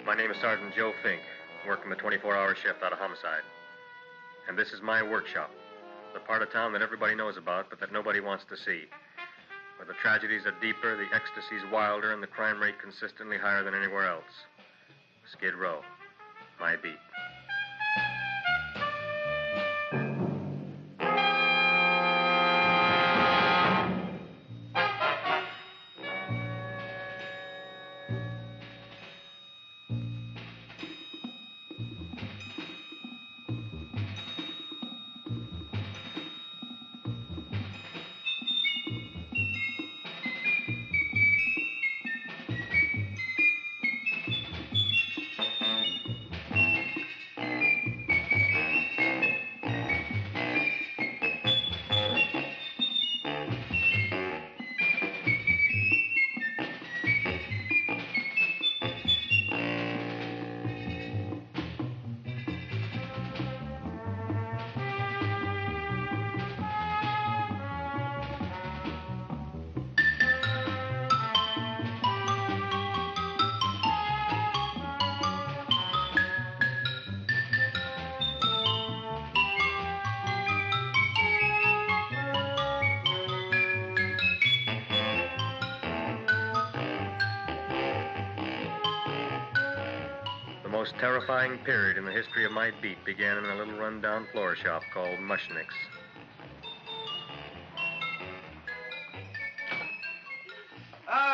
My name is Sergeant Joe Fink, working the 24-hour shift out of homicide. And this is my workshop, the part of town that everybody knows about, but that nobody wants to see. Where the tragedies are deeper, the ecstasy's wilder, and the crime rate consistently higher than anywhere else. Skid Row, my beat. The most terrifying period in the history of my beat began in a little run-down floor shop called Mushnick's.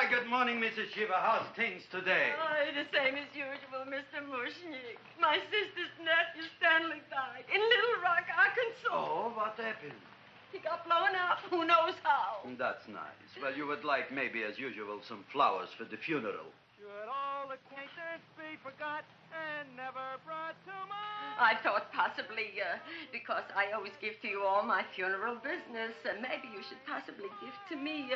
Good morning, Mrs. Shiva. How's things today? Oh, the same as usual, Mr. Mushnick. My sister's nephew, Stanley, died in Little Rock, Arkansas. Oh, what happened? He got blown up. Who knows how? That's nice. Well, you would like, maybe as usual, some flowers for the funeral. Should all acquaintance be forgot and never brought to mind? I thought possibly, because I always give to you all my funeral business, maybe you should possibly give to me,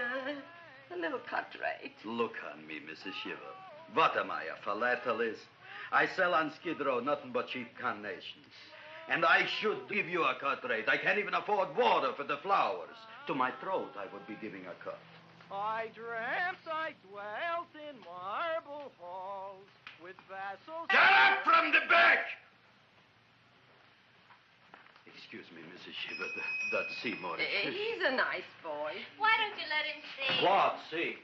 a little cut rate. Look on me, Mrs. Shiva. What am I, a philatelist? I sell on Skid Row nothing but cheap carnations. And I should give you a cut rate. I can't even afford water for the flowers. To my throat, I would be giving a cut. I dreamt I dwelt in marble halls with vassals... Get up from the back! Excuse me, Mrs. Shiva, that's Seymour. He's a nice boy. Why don't you let him see? What, see?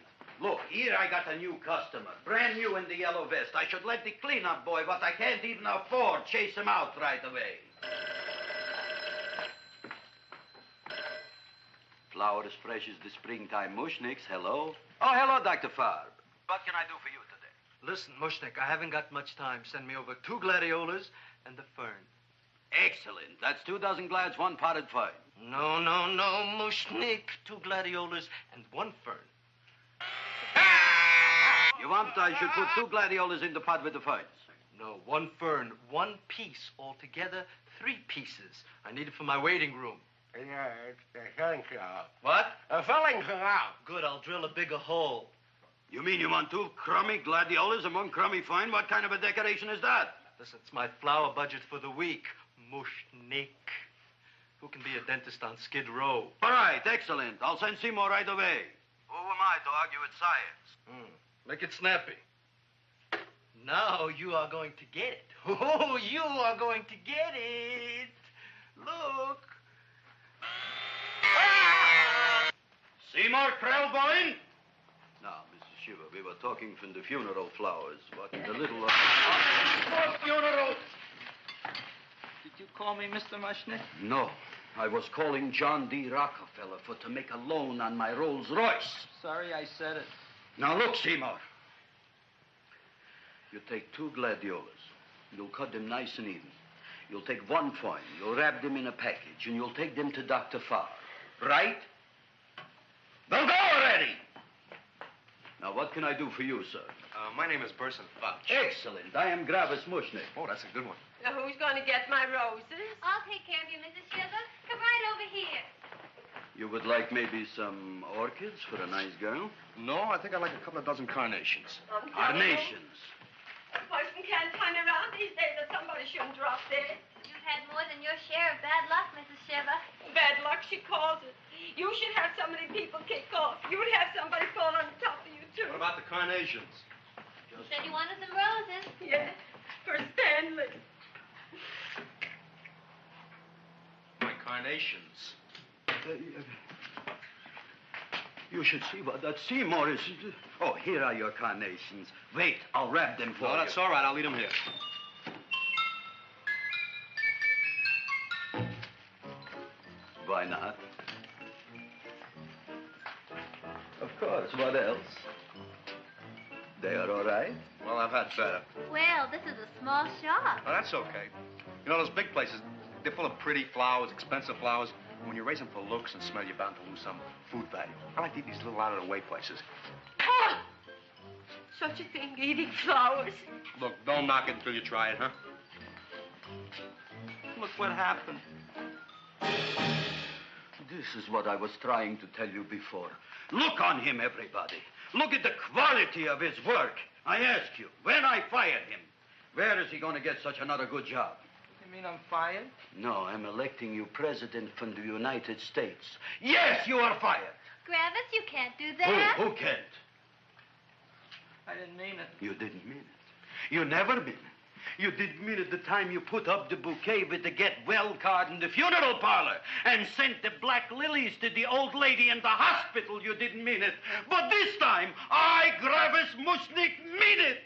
Look, here I got a new customer, brand new in the yellow vest. I should let the cleanup boy, but I can't even afford, chase him out right away. Flower as fresh as the springtime Mushnicks. Hello? Oh, hello, Dr. Farbe. What can I do for you today? Listen, Mushnick, I haven't got much time. Send me over 2 gladiolas and the fern. Excellent. That's 2 dozen glads, 1 potted fern. No, Mushnick. 2 gladiolas and 1 fern. You want I should put 2 gladiolas in the pot with the ferns? No, 1 fern, 1 piece. Altogether, 3 pieces. I need it for my waiting room. Yeah, it's the filling out. What? A filling out. Good, I'll drill a bigger hole. You mean you want 2 crummy gladiolas and 1 crummy fern? What kind of a decoration is that? Listen, it's my flower budget for the week. Mushnick. Who can be a dentist on Skid Row? All right, excellent. I'll send Seymour right away. Who am I to argue with science? Make it snappy. Now you are going to get it. Oh, you are going to get it. Look. Seymour Krellboyne? Now, Mrs. Shiva, we were talking from the funeral flowers. What the little... More funeral! Did you call me Mr. Mushnick? No. I was calling John D. Rockefeller to make a loan on my Rolls Royce. Sorry I said it. Now, look, Seymour. You take 2 gladiolas. You'll cut them nice and even. You'll take 1 fern. You'll wrap them in a package, and you'll take them to Dr. Farbe. Right? Well, go already! Now, what can I do for you, sir? My name is Burson Fudge. Excellent. I am Gravis Mushnick. Oh, that's a good one. Who's going to get my roses? I'll take care of you, Mrs. Shiva. Come right over here. You would like maybe some orchids for a nice girl? No, I think I'd like a couple of dozen carnations. Carnations. A person can't turn around these days that somebody shouldn't drop dead. You've had more than your share of bad luck, Mrs. Shiva. Bad luck, she calls it. You should have so many people kick off. You would have somebody fall on top of you, too. What about the carnations? Said you wanted some roses. Yes, for Stanley. My carnations. You should see what that Seymour is. Oh, here are your carnations. Wait, I'll wrap them for No, you. that's all right. I'll leave them here. Why not? Of course, what else? They are all right? Well, I've had better. Well, this is a small shop. Oh, that's okay. You know, those big places, they're full of pretty flowers, expensive flowers. When you raise them for looks and smell, you're bound to lose some food value. I like to eat these little out-of-the-way places. Oh! Such a thing, eating flowers. Look, don't knock it until you try it, huh? Look what happened. This is what I was trying to tell you before. Look on him, everybody. Look at the quality of his work. I ask you, when I fired him, where is he going to get such another good job? You mean I'm fired? No, I'm electing you president from the United States. Yes, you are fired. Gravis, you can't do that. Who can't? I didn't mean it. You didn't mean it. You never mean it. You didn't mean it the time you put up the bouquet with the get well card in the funeral parlor and sent the black lilies to the old lady in the hospital. You didn't mean it. But this time, I, Gravis Mushnik, mean it.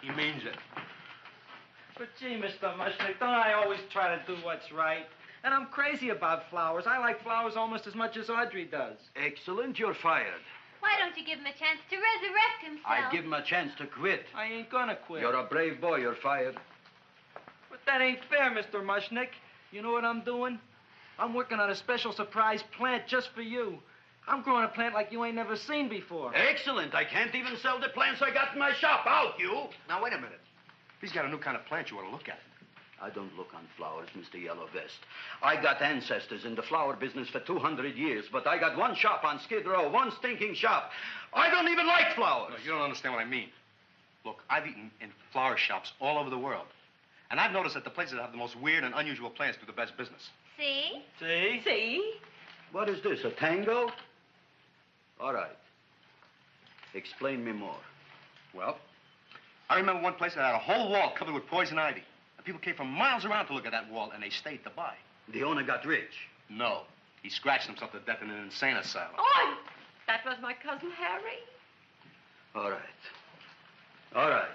He means it. But gee, Mr. Mushnick, don't I always try to do what's right? And I'm crazy about flowers. I like flowers almost as much as Audrey does. Excellent, you're fired. Why don't you give him a chance to resurrect himself? I give him a chance to quit. I ain't gonna quit. You're a brave boy, you're fired. But that ain't fair, Mr. Mushnick. You know what I'm doing? I'm working on a special surprise plant just for you. I'm growing a plant like you ain't never seen before. Excellent. I can't even sell the plants I got in my shop. Out, you. Now, wait a minute. He's got a new kind of plant you want to look at. I don't look on flowers, Mr. Yellow Vest. I got ancestors in the flower business for 200 years, but I got one shop on Skid Row, one stinking shop. I don't even like flowers. No, you don't understand what I mean. Look, I've eaten in flower shops all over the world. And I've noticed that the places that have the most weird and unusual plants do the best business. See? See? See? What is this, a tango? All right. Explain me more. Well, I remember one place that had a whole wall covered with poison ivy. And people came from miles around to look at that wall, and they stayed to buy. The owner got rich. No. He scratched himself to death in an insane asylum. Oh, that was my cousin Harry. All right. All right.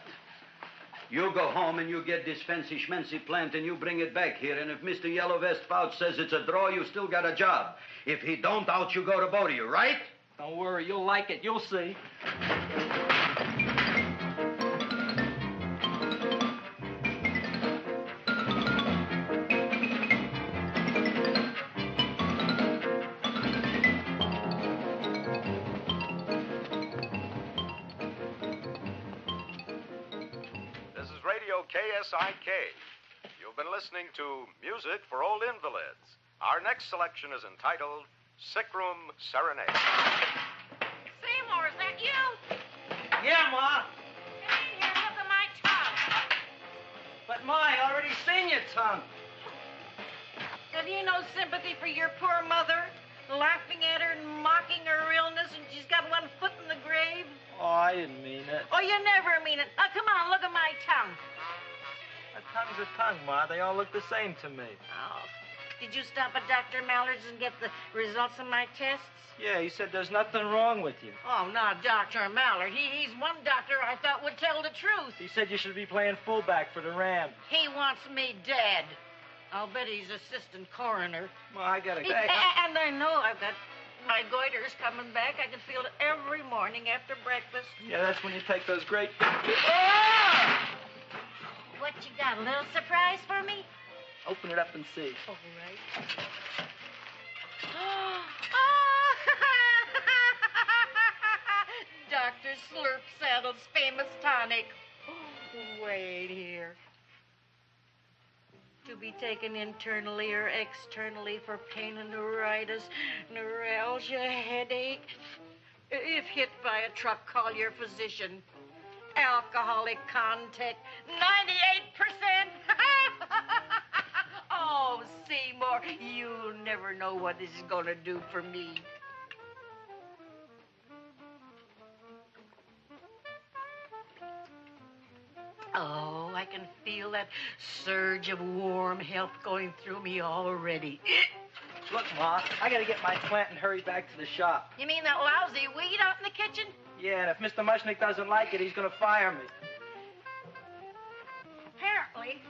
You go home and you get this fancy schmancy plant and you bring it back here. And if Mr. Yellow Vest Fouch says it's a draw, you still got a job. If he don't, out you go to both of you, right? Don't worry, you'll like it. You'll see. KSIK. You've been listening to Music for Old Invalids. Our next selection is entitled Sick Room Serenade. Seymour, is that you? Yeah, Ma. Hey, here, look at my tongue. But, Ma, I already seen your tongue. Have you no sympathy for your poor mother? Laughing at her and mocking her illness, and she's got one foot in the grave? Oh, I didn't mean it. Oh, you never mean it. Now, come on, look at my tongue. A tongue's a tongue, Ma. They all look the same to me. Oh. Did you stop at Dr. Mallard's and get the results of my tests? Yeah, he said there's nothing wrong with you. Oh, not Dr. Mallard. He's one doctor I thought would tell the truth. He said you should be playing fullback for the Rams. He wants me dead. I'll bet he's assistant coroner. Ma, I gotta go. And I know I've got my goiter's coming back. I can feel it every morning after breakfast. Yeah, that's when you take those great... What you got, a little surprise for me? Open it up and see. All right. Dr. Slurp Saddle's famous tonic. Wait here. To be taken internally or externally for pain and neuritis, neuralgia, headache. If hit by a truck, call your physician. Alcoholic contact, 98%. Oh, Seymour, you'll never know what this is going to do for me. that surge of warm health going through me already. Look, Ma, I gotta get my plant and hurry back to the shop. You mean that lousy weed out in the kitchen? Yeah, and if Mr. Mushnick doesn't like it, he's gonna fire me. Apparently,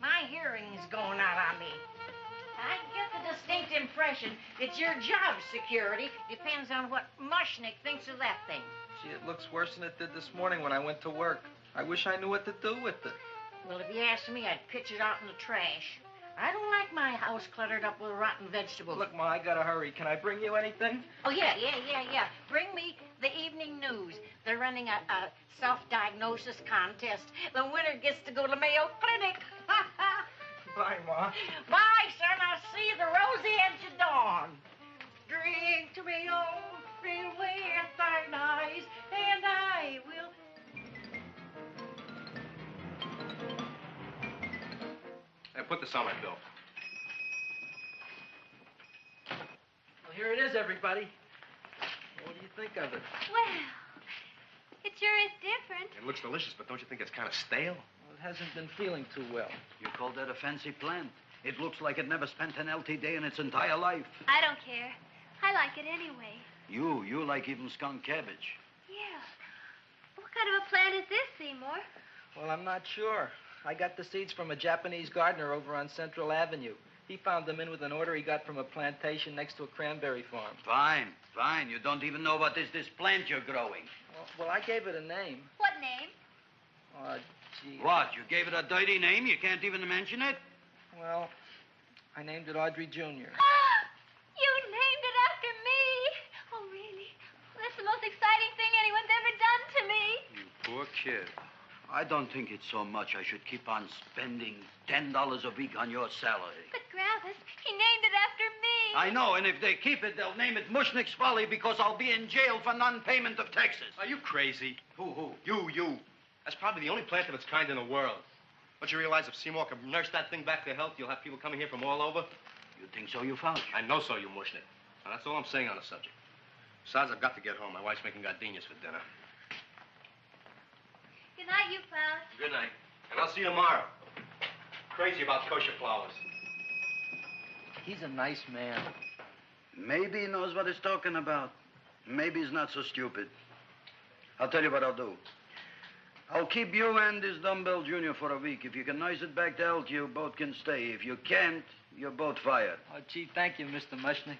my hearing's going out on me. I get the distinct impression that your job security depends on what Mushnick thinks of that thing. Gee, it looks worse than it did this morning when I went to work. I wish I knew what to do with it. Well, if you asked me, I'd pitch it out in the trash. I don't like my house cluttered up with rotten vegetables. Look, Ma, I gotta hurry. Can I bring you anything? Oh, yeah. Bring me the evening news. They're running a self-diagnosis contest. The winner gets to go to Mayo Clinic. Bye, Ma. Bye, son. I'll see you the rosy edge of dawn. Drink to me, oh, with thine eyes, and I will... Hey, put this on my bill. Well, here it is, everybody. What do you think of it? Well, it sure is different. It looks delicious, but don't you think it's kind of stale? Well, it hasn't been feeling too well. You call that a fancy plant? It looks like it never spent an LT day in its entire life. I don't care. I like it anyway. You like even skunk cabbage. Yeah. What kind of a plant is this, Seymour? Well, I'm not sure. I got the seeds from a Japanese gardener over on Central Avenue. He found them in with an order he got from a plantation next to a cranberry farm. Fine. You don't even know what is this plant you're growing. Well, I gave it a name. What name? Oh, gee. What, you gave it a dirty name? You can't even mention it? Well, I named it Audrey Jr. You named it after me. Oh, really? That's the most exciting thing anyone's ever done to me. You poor kid. I don't think it's so much I should keep on spending $10 a week on your salary. But, Gravis, he named it after me. I know, and if they keep it, they'll name it Mushnick's Folly because I'll be in jail for non-payment of taxes. Are you crazy? Who? You. That's probably the only plant of its kind in the world. Don't you realize if Seymour can nurse that thing back to health, you'll have people coming here from all over? You think so, you found? I know so, you Mushnick. Now, that's all I'm saying on the subject. Besides, I've got to get home. My wife's making gardenias for dinner. Good night, you fellas. Good night. And I'll see you tomorrow. Crazy about kosher flowers. He's a nice man. Maybe he knows what he's talking about. Maybe he's not so stupid. I'll tell you what I'll do. I'll keep you and this dumbbell junior for a week. If you can nurse it back to health, you both can stay. If you can't, you're both fired. Oh, gee, thank you, Mr. Mushnick.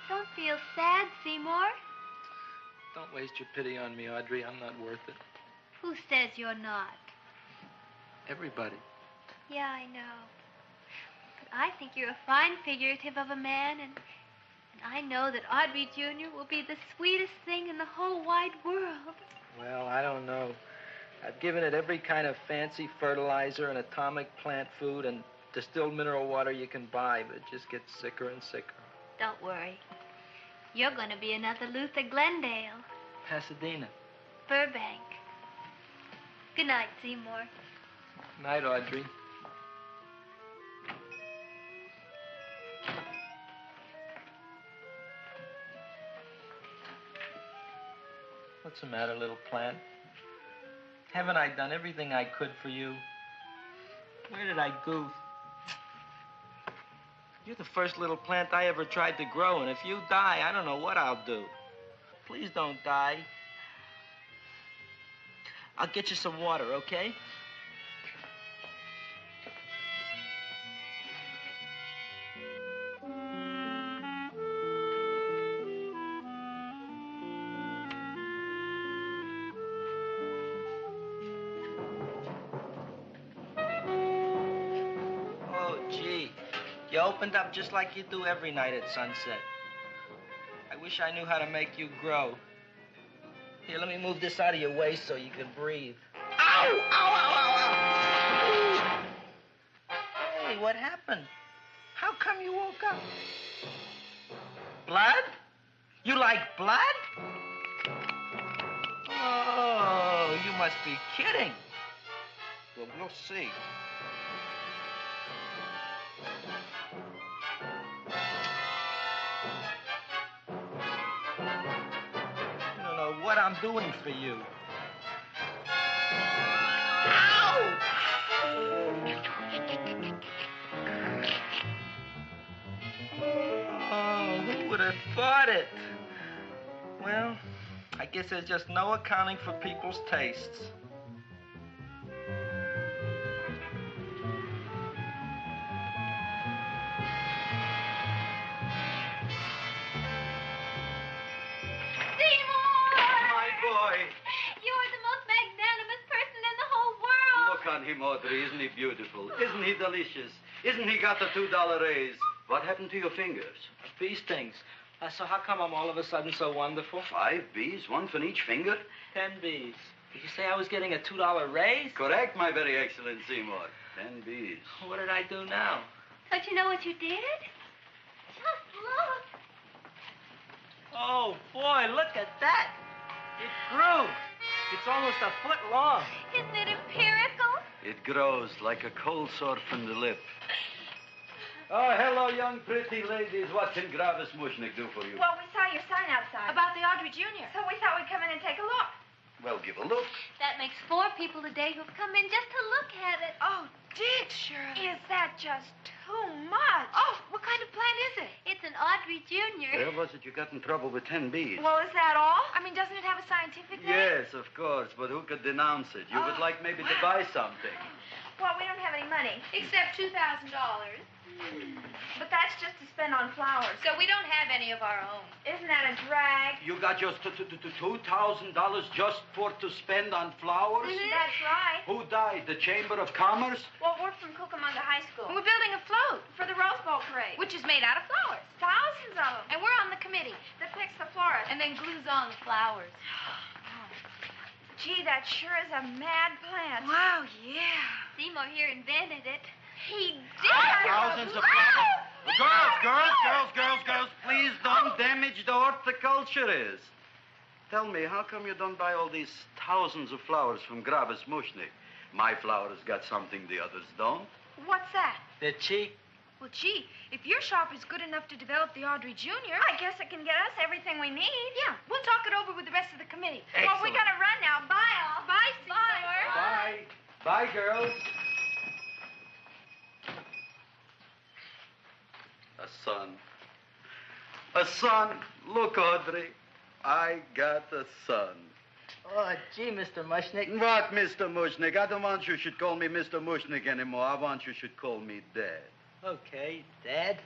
Don't feel sad, Seymour. Don't waste your pity on me, Audrey. I'm not worth it. Who says you're not? Everybody. Yeah, I know. But I think you're a fine figurative of a man, and I know that Audrey Jr. will be the sweetest thing in the whole wide world. Well, I don't know. I've given it every kind of fancy fertilizer and atomic plant food and distilled mineral water you can buy, but it just gets sicker and sicker. Don't worry. You're going to be another Luther Glendale. Pasadena. Burbank. Good night, Seymour. Night, Audrey. What's the matter, little plant? Haven't I done everything I could for you? Where did I goof? You're the first little plant I ever tried to grow, and if you die, I don't know what I'll do. Please don't die. I'll get you some water, okay? You opened up just like you do every night at sunset. I wish I knew how to make you grow. Here, let me move this out of your way so you can breathe. Ow! Ow, ow, ow, ow! Hey, what happened? How come you woke up? Blood? You like blood? Oh, you must be kidding. Well, we'll see. What I'm doing for you. Who would have thought it? Well, I guess there's just no accounting for people's tastes. On him, Audrey. Isn't he beautiful? Isn't he delicious? Isn't he got the $2 raise? What happened to your fingers? Bee stings. So how come I'm all of a sudden so wonderful? 5 bees, one for each finger? 10 bees. Did you say I was getting a $2 raise? Correct, my very excellent Seymour. 10 bees. What did I do now? Don't you know what you did? Just look. Oh, boy, look at that. It grew. It's almost a foot long. Isn't it empirical? It grows like a cold sore from the lip. Oh, hello, young pretty ladies. What can Gravis Mushnick do for you? Well, we saw your sign outside. About the Audrey Jr. So we thought we'd come in and take a look. Well, give a look. That makes 4 people today who've come in just to look at it. Oh, Dick, Shirley. Is that just too much? Oh, what kind of plant is it? It's an Audrey Jr. Where was it you got in trouble with 10 bees? Well, is that all? I mean, doesn't it have a scientific name? Yes, of course, but who could denounce it? You would like maybe to buy something. Well, we don't have any money. Except $2,000. But that's just to spend on flowers. So we don't have any of our own. Isn't that a drag? You got just $2,000 just to spend on flowers? Mm-hmm. That's right. Who died? The Chamber of Commerce? Well, we're from Cucamonga High School. We're building a float for the Rose Bowl parade. Which is made out of flowers. Thousands of them. And we're on the committee that picks the florist. And then glues on the flowers. Gee, that sure is a mad plant. Wow, yeah. Seymour here invented it. He did. Thousands of flowers. Girls, please don't damage the horticulturist. Tell me, how come you don't buy all these thousands of flowers from Gravis Mushnick? My flowers got something the others don't. What's that? They're cheap. Well, gee, if your shop is good enough to develop the Audrey Jr., I guess it can get us everything we need. Yeah, we'll talk it over with the rest of the committee. Excellent. Well, we gotta run now. Bye, all. Bye, Seymour. Bye. Bye, girls. A son. A son. Look, Audrey. I got a son. Oh, gee, Mr. Mushnick. What, Mr. Mushnick? I don't want you should call me Mr. Mushnick anymore. I want you should call me Dad. Okay, Dad.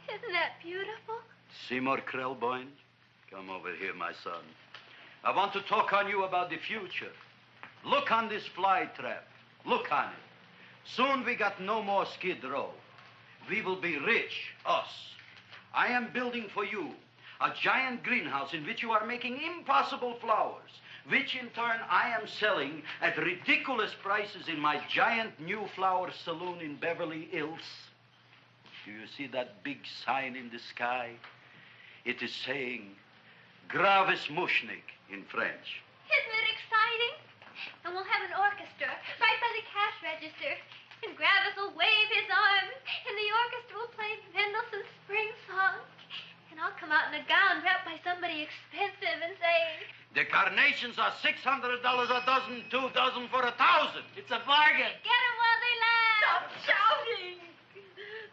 Isn't that beautiful? Seymour Krelboyne, come over here, my son. I want to talk on you about the future. Look on this fly trap. Look on it. Soon we got no more Skid Row. We will be rich, us. I am building for you a giant greenhouse in which you are making impossible flowers, which in turn I am selling at ridiculous prices in my giant new flower saloon in Beverly Hills. Do you see that big sign in the sky? It is saying Gravis Mushnick in French. Isn't it exciting? And we'll have an orchestra right by the cash register. And Gravis will wave his arms, and the orchestra will play Mendelssohn's Spring Song. And I'll come out in a gown wrapped by somebody expensive and say, The carnations are $600 a dozen, 2 dozen for 1,000. It's a bargain. get 'em while they last. Stop shouting!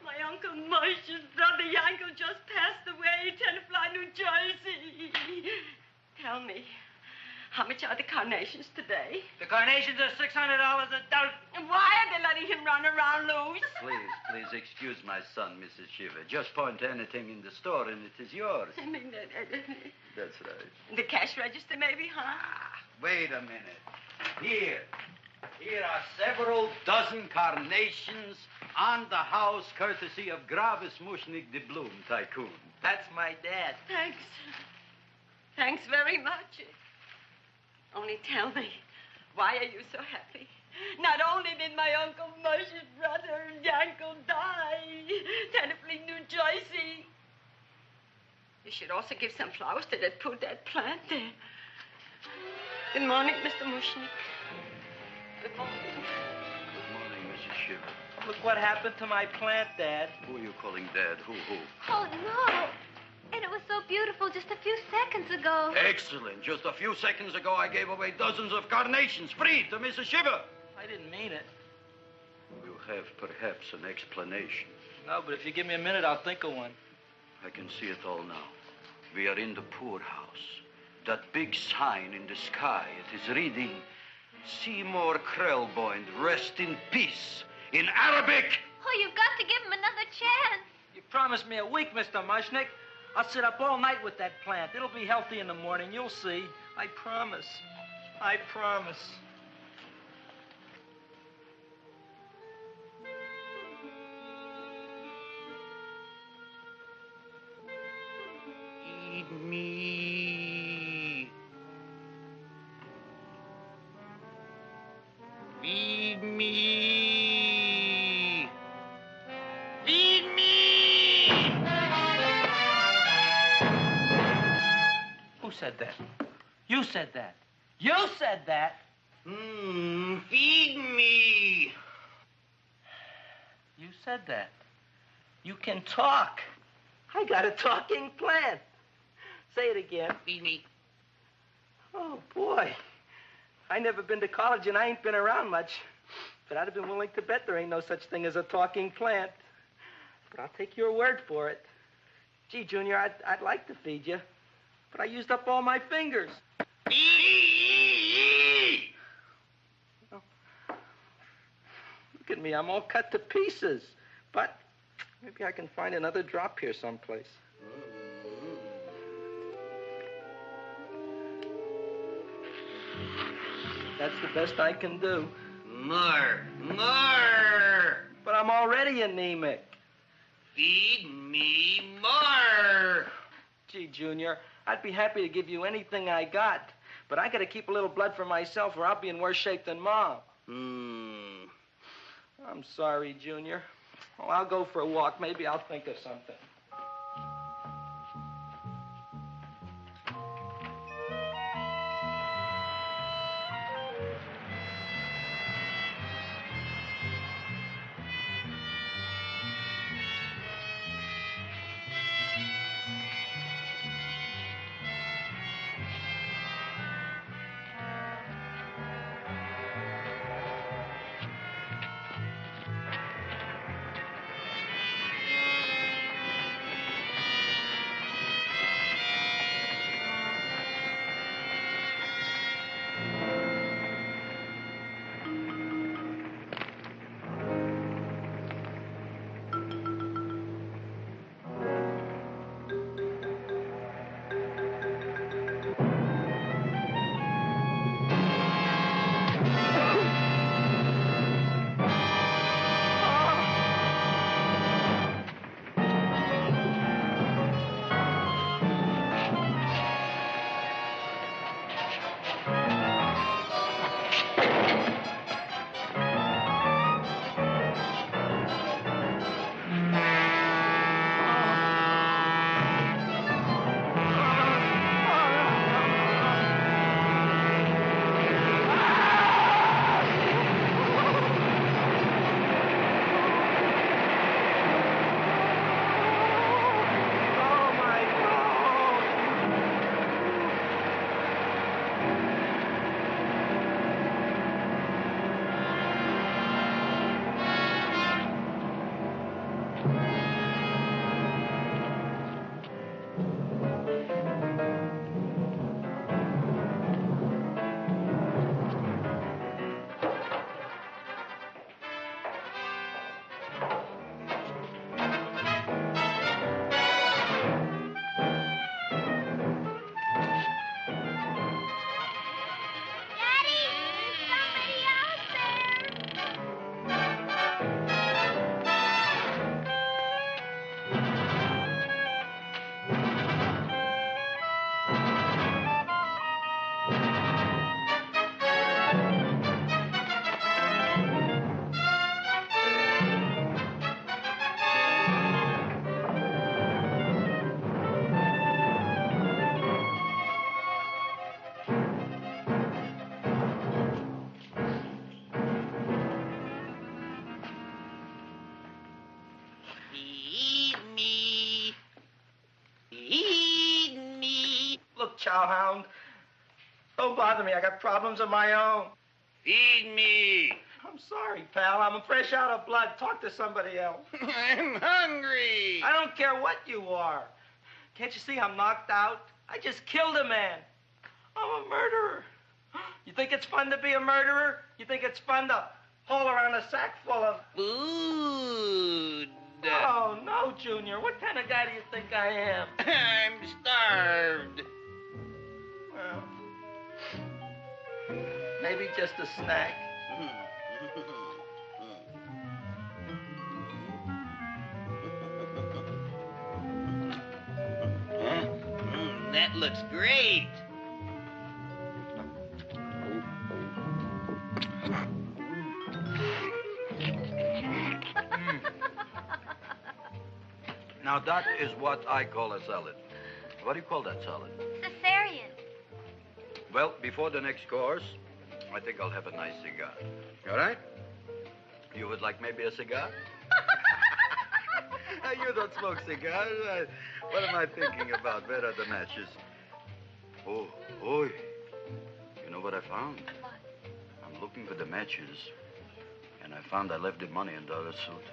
My Uncle Moshe's brother Yankel just passed away, Tenafly, New Jersey. Tell me, how much are the carnations today? The carnations are $600 a dozen. And why are they letting him run around loose? Please excuse my son, Mrs. Shiver. Just point to anything in the store and it is yours. I mean, That's right. the cash register maybe, huh? Wait a minute. Here are several dozen carnations on the house courtesy of Gravis Mushnick the Bloom Tycoon. That's my dad. Thanks. Thanks very much. Only tell me, why are you so happy? Not only did my Uncle Moshe's brother Yankel die, Tenafly, New Jersey, you should also give some flowers to that poor dead plant there. Good morning, Mr. Mushnick. Good morning. Good morning, Mrs. Shiver. Look what happened to my plant, Dad. Who are you calling Dad? Who? Oh, no. And it was so beautiful just a few seconds ago. Excellent. Just a few seconds ago, I gave away dozens of carnations free to Mrs. Shiver. I didn't mean it. You have perhaps an explanation. No, but if you give me a minute, I'll think of one. I can see it all now. We are in the poorhouse. That big sign in the sky, it is reading, Seymour Krelboyne, rest in peace, in Arabic. Oh, you've got to give him another chance. You promised me a week, Mr. Mushnick. I'll sit up all night with that plant. It'll be healthy in the morning. You'll see. I promise. I promise. Feed me. Feed me. Feed me. Who said that? You said that. You said that. Feed me. You said that. You can talk. I got a talking plant. Say it again. Feed me. Oh, boy. I never been to college and I ain't been around much. But I'd have been willing to bet there ain't no such thing as a talking plant. But I'll take your word for it. Gee, Junior, I'd like to feed you. But I used up all my fingers. Oh. Look at me. I'm all cut to pieces. But maybe I can find another drop here someplace. That's the best I can do. More. But I'm already anemic. Feed me more. Gee, Junior, I'd be happy to give you anything I got. But I gotta keep a little blood for myself or I'll be in worse shape than Mom. I'm sorry, Junior. Oh, I'll go for a walk. Maybe I'll think of something. Chowhound. Don't bother me. I got problems of my own. Feed me. I'm sorry, pal. I'm fresh out of blood. Talk to somebody else. I'm hungry. I don't care what you are. Can't you see I'm knocked out? I just killed a man. I'm a murderer. You think it's fun to be a murderer? You think it's fun to haul around a sack full of... Food. Oh, no, Junior. What kind of guy do you think I am? I'm starved. Well, maybe just a snack. That looks great. Now, that is what I call a salad. What do you call that salad? Caesarean. Well, before the next course, I think I'll have a nice cigar. All right? You would like maybe a cigar? You don't smoke cigars. What am I thinking about? Where are the matches? Oh, oi. You know what I found? What? I'm looking for the matches, and I found I left the money in the other suit.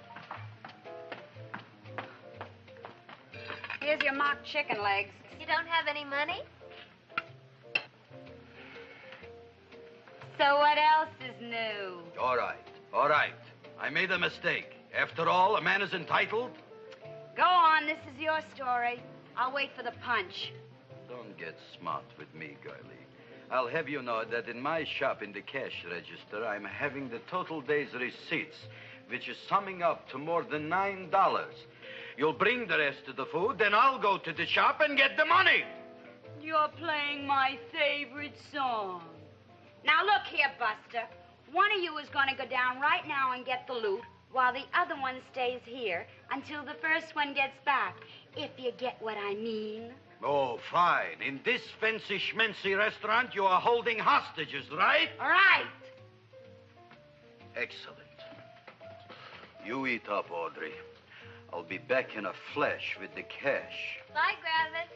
Here's your mock chicken legs. You don't have any money? So what else is new? All right. I made a mistake. After all, a man is entitled. Go on, this is your story. I'll wait for the punch. Don't get smart with me, girlie. I'll have you know that in my shop in the cash register, I'm having the total day's receipts, which is summing up to more than $9. You'll bring the rest of the food, then I'll go to the shop and get the money. You're playing my favorite song. Now, look here, Buster. One of you is going to go down right now and get the loot, while the other one stays here until the first one gets back, if you get what I mean. Oh, fine. In this fancy schmancy restaurant, you are holding hostages, right? All right. Excellent. You eat up, Audrey. I'll be back in a flash with the cash. Bye, Griffith.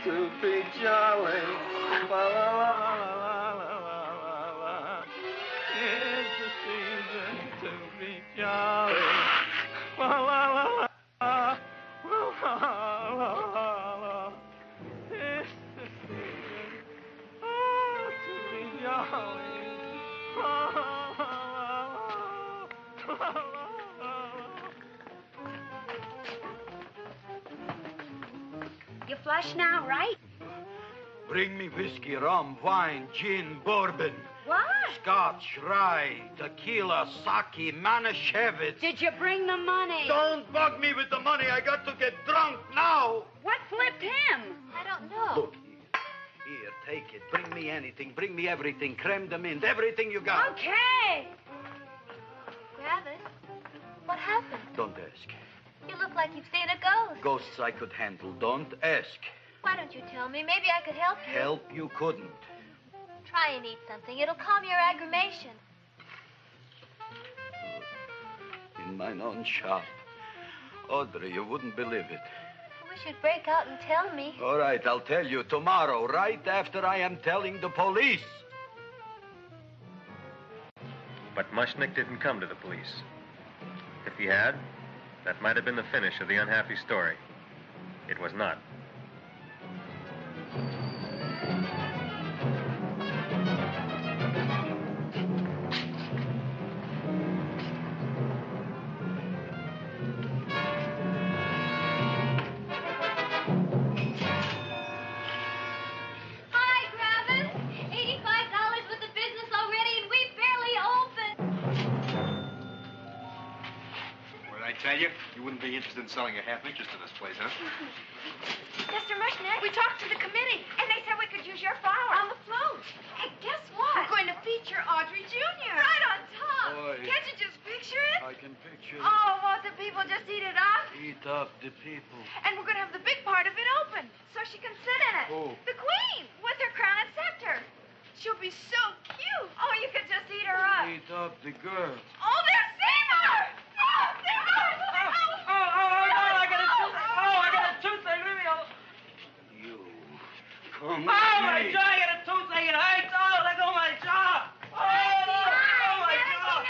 To be jolly. La, la, la, la, la, la, la. It's the season to be jolly. La, la, la, la, la, la, la, la. It's the season to be jolly. La, la, la, la, la, la. You flush now, right? Bring me whiskey, rum, wine, gin, bourbon. What? Scotch, rye, tequila, sake, Manischewitz. Did you bring the money? Don't bug me with the money. I got to get drunk now. What flipped him? I don't know. Look, here, take it. Bring me anything. Bring me everything. Creme de menthe, everything you got. Okay. Griffith, what happened? Don't ask. You look like you've seen a ghost. Ghosts I could handle. Don't ask. Why don't you tell me? Maybe I could help you. Help you couldn't. Try and eat something. It'll calm your aggravation. In mine own shop. Audrey, you wouldn't believe it. I wish you'd break out and tell me. All right, I'll tell you tomorrow, right after I am telling the police. But Mushnick didn't come to the police. If he had, that might have been the finish of the unhappy story. It was not. Hi, Griffith. $85 with the business already, and we barely opened. What did I tell you? You wouldn't be interested in selling your half interest in this place, huh? Mr. Mushnick, we talked to the committee, and they said we could use your flour on the float. And guess what? We're going to feature Audrey Jr. Right on top. Boy. Can't you just picture it? I can picture it. Oh, won't the people just eat it up? Eat up the people. And we're going to have the big part of it open, so she can sit in it. Who? The Queen, with her crown and scepter. She'll be so cute. Oh, you could just eat her up. Eat up the girl. Oh, there's Seymour! Oh, Seymour! I got a toothache. Leave me alone. You come with My me. jaw! I got a toothache. It hurts. Oh, let go of my jaw. My jaw.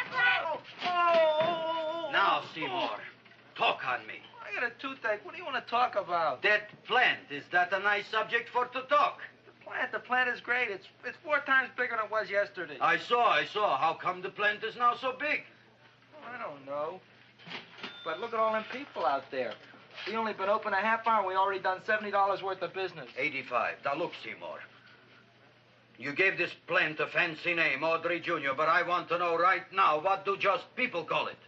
Oh. Now, Seymour, talk on me. I got a toothache. What do you want to talk about? That plant, is that a nice subject for to talk? The plant is great. It's 4 times bigger than it was yesterday. I saw. How come the plant is now so big? I don't know. But look at all them people out there. We only been open a half hour. We already done $70 worth of business. 85. Now, look, Seymour. You gave this plant a fancy name, Audrey Jr., but I want to know right now, what do just people call it?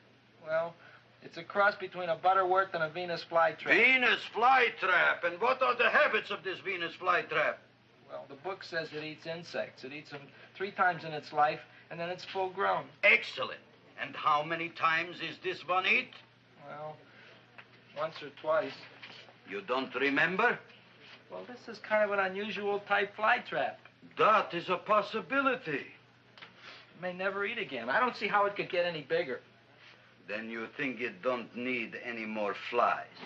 Well, it's a cross between a butterworth and a Venus flytrap. Venus flytrap. And what are the habits of this Venus flytrap? Well, the book says it eats insects. It eats them 3 times in its life, and then it's full grown. Excellent. And how many times is this one eat? Well, once or twice. You don't remember? Well, this is kind of an unusual type flytrap. That is a possibility. It may never eat again. I don't see how it could get any bigger. Then you think it don't need any more flies?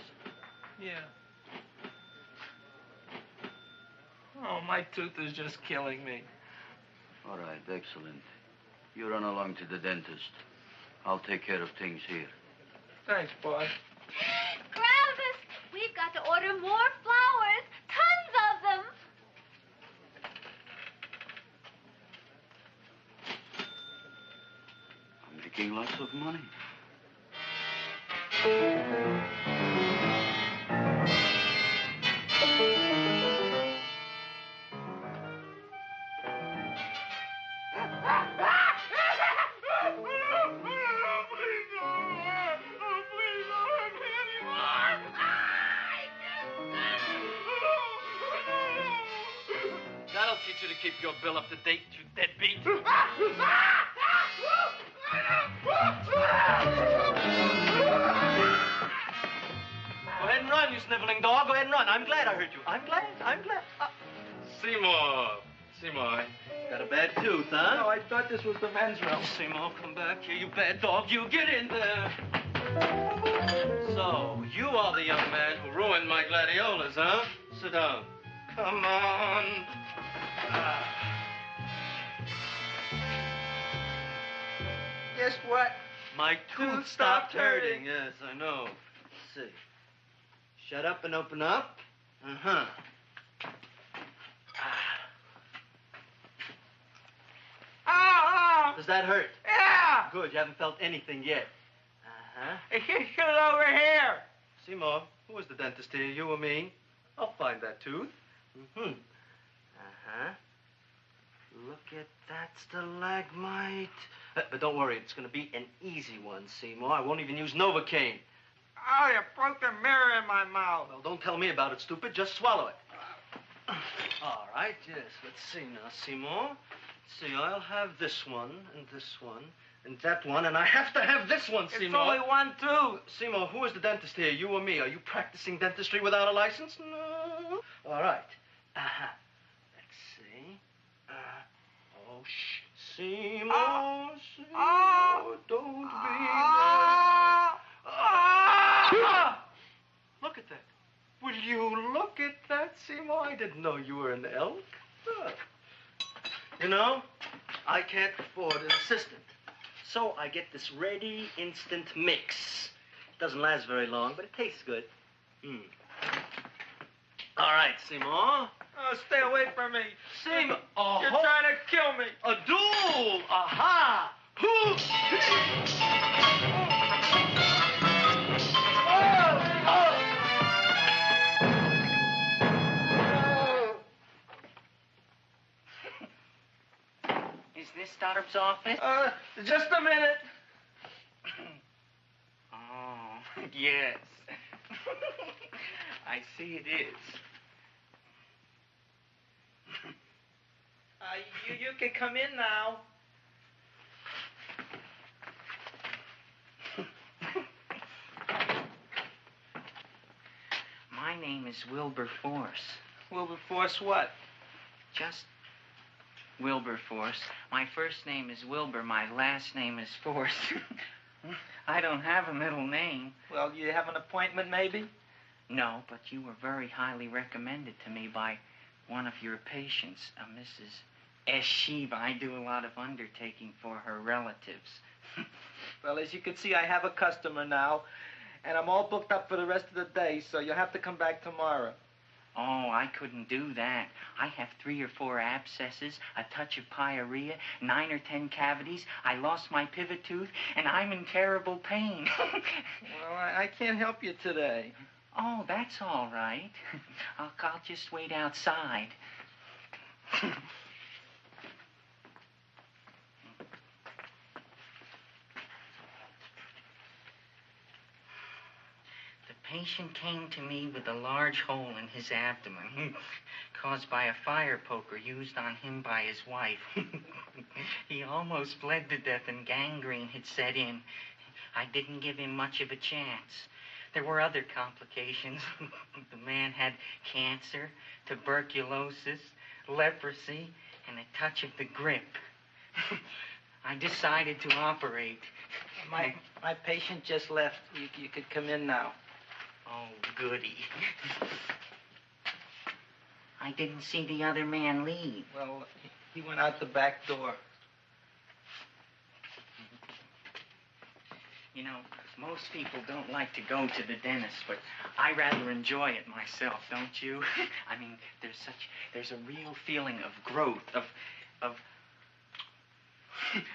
Yeah. Oh, my tooth is just killing me. All right, excellent. You run along to the dentist. I'll take care of things here. Thanks, boy. Gravis, we've got to order more flowers. Tons of them. I'm making lots of money. That'll teach you to keep your bill up to date, you deadbeat. Go ahead and run, you sniveling dog. Go ahead and run. I'm glad I hurt you. I'm glad. Seymour, got a bad tooth, huh? No, I thought this was the men's room. Seymour, come back here, you bad dog. You get in there. So, you are the young man who ruined my gladiolas, huh? Sit down. Come on. Guess what? My tooth stopped hurting. Yes, I know. Let's see. Shut up and open up. Uh-huh. Oh! Does that hurt? Yeah! Good, you haven't felt anything yet. Uh-huh. Get it over here. Seymour, who was the dentist here, you or me? I'll find that tooth. Mm-hmm. Uh-huh. Look at that stalagmite. But don't worry, it's going to be an easy one, Seymour. I won't even use Novocaine. Oh, you broke the mirror in my mouth. Well, don't tell me about it, stupid. Just swallow it. All right, yes. Let's see now, Seymour. Let's see, I'll have this one, and this one, and that one, and I have to have this one, Seymour. It's only one tooth. Seymour, who is the dentist here, you or me? Are you practicing dentistry without a license? No. All right. Uh-huh. Let's see. Oh, shh. Seymour, Seymour, don't be Look at that. Will you look at that, Seymour? I didn't know you were an elk. You know, I can't afford an assistant. So I get this ready instant mix. Doesn't last very long, but it tastes good. All right, Seymour. Oh, stay away from me. Seymour. You're trying to kill me. A duel. Aha. Is this Stoddard's office? Just a minute. Oh, yes. I see it is. You can come in now. My name is Wilbur Force. Wilberforce what? Just Wilberforce. My first name is Wilbur. My last name is Force. I don't have a middle name. Well, you have an appointment, maybe? No, but you were very highly recommended to me by one of your patients, Mrs. S. Sheba. I do a lot of undertaking for her relatives. Well, as you can see, I have a customer now, and I'm all booked up for the rest of the day, so you'll have to come back tomorrow. Oh, I couldn't do that. I have 3 or 4 abscesses, a touch of pyorrhea, 9 or 10 cavities. I lost my pivot tooth, and I'm in terrible pain. Well, I can't help you today. Oh, that's all right. I'll just wait outside. The patient came to me with a large hole in his abdomen caused by a fire poker used on him by his wife. He almost bled to death and gangrene had set in. I didn't give him much of a chance. There were other complications. The man had cancer, tuberculosis, leprosy, and a touch of the grip. I decided to operate. My patient just left. You could come in now. Oh, goody. I didn't see the other man leave. Well, he went out the back door. You know, most people don't like to go to the dentist, but I rather enjoy it myself, don't you? I mean, there's a real feeling of growth, of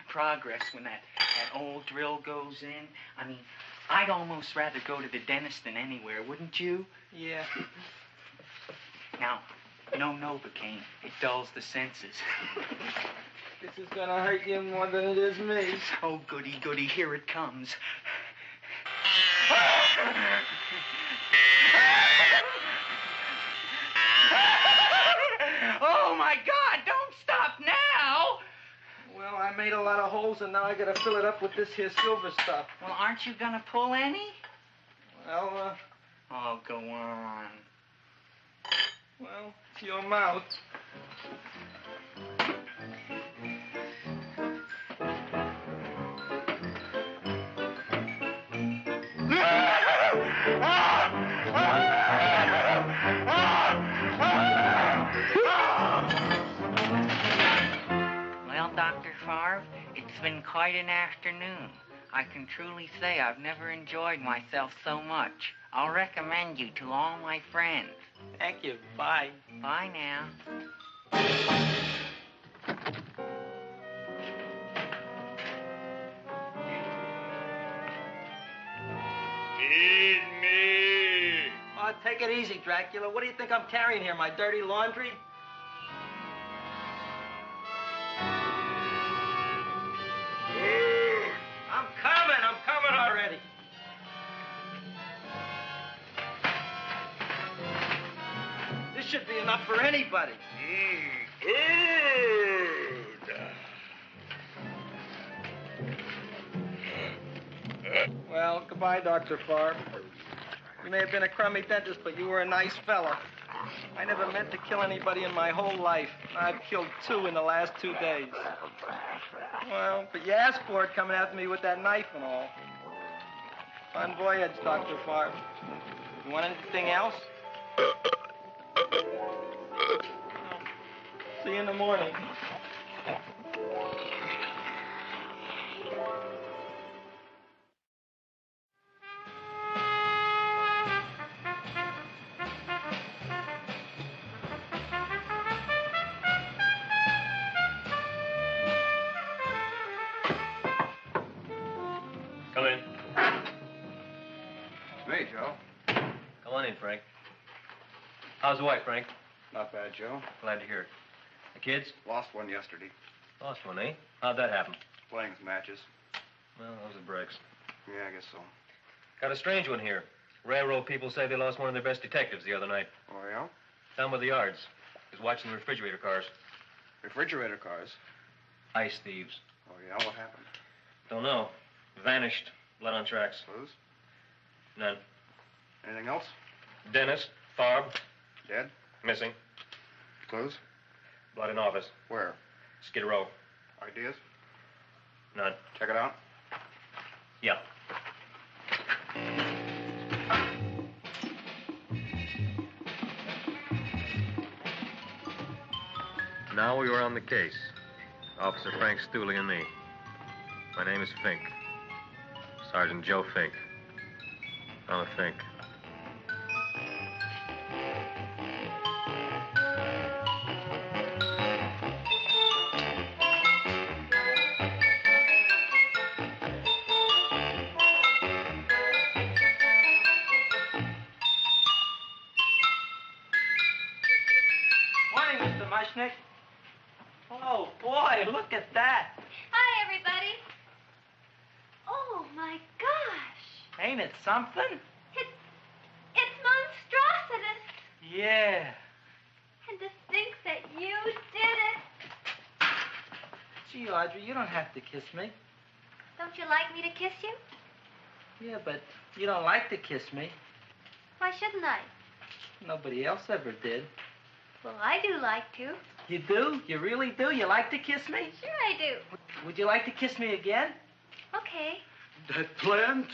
progress when that old drill goes in. I mean, I'd almost rather go to the dentist than anywhere, wouldn't you? Yeah. Now, no Novocaine. It dulls the senses. This is gonna hurt you more than it is me. Oh, goody, goody, here it comes. Oh, my God, don't stop now! Well, I made a lot of holes, and now I gotta fill it up with this here silver stuff. Well, aren't you gonna pull any? Well, Oh, go on. Well, it's your mouth. Well, Dr. Favre, it's been quite an afternoon. I can truly say I've never enjoyed myself so much. I'll recommend you to all my friends. Thank you. Bye. Bye now. Feed me. Oh, take it easy, Dracula. What do you think I'm carrying here, my dirty laundry? I'm coming already. This should be enough for anybody. Well, goodbye, Dr. Favre. You may have been a crummy dentist, but you were a nice fella. I never meant to kill anybody in my whole life. I've killed 2 in the last 2 days. Well, but you asked for it coming after me with that knife and all. Fun voyage, Dr. Favre. You want anything else? See you in the morning. Come in. Hey, Joe. Come on in, Frank. How's the wife, Frank? Not bad, Joe. Glad to hear it. The kids? Lost one yesterday. Lost one, eh? How'd that happen? Playing some matches. Well, those are breaks. Yeah, I guess so. Got a strange one here. Railroad people say they lost one of their best detectives the other night. Oh, yeah? Down by the yards. He was watching the refrigerator cars. Refrigerator cars? Ice thieves. Oh, yeah? What happened? Don't know. Vanished. Blood on tracks. Clues? None. Anything else? Dennis, Farb, Dead? missing. Clues? Blood in office. Where? Skid Row. Ideas? None. Check it out. Yeah. Now we were on the case. Officer Frank Stooley and me. My name is Fink. Sergeant Joe Fink. I'm a Fink. Morning, Mr. Mushnick. Oh, boy, look at that. Hi, everybody. Oh, my gosh. Ain't it something? It's monstrosity. Yeah. And to think that you did it. Gee, Audrey, you don't have to kiss me. Don't you like me to kiss you? Yeah, but you don't like to kiss me. Why shouldn't I? Nobody else ever did. Well, I do like to. You do? You really do? You like to kiss me? Sure I do. Would you like to kiss me again? Okay. That plant?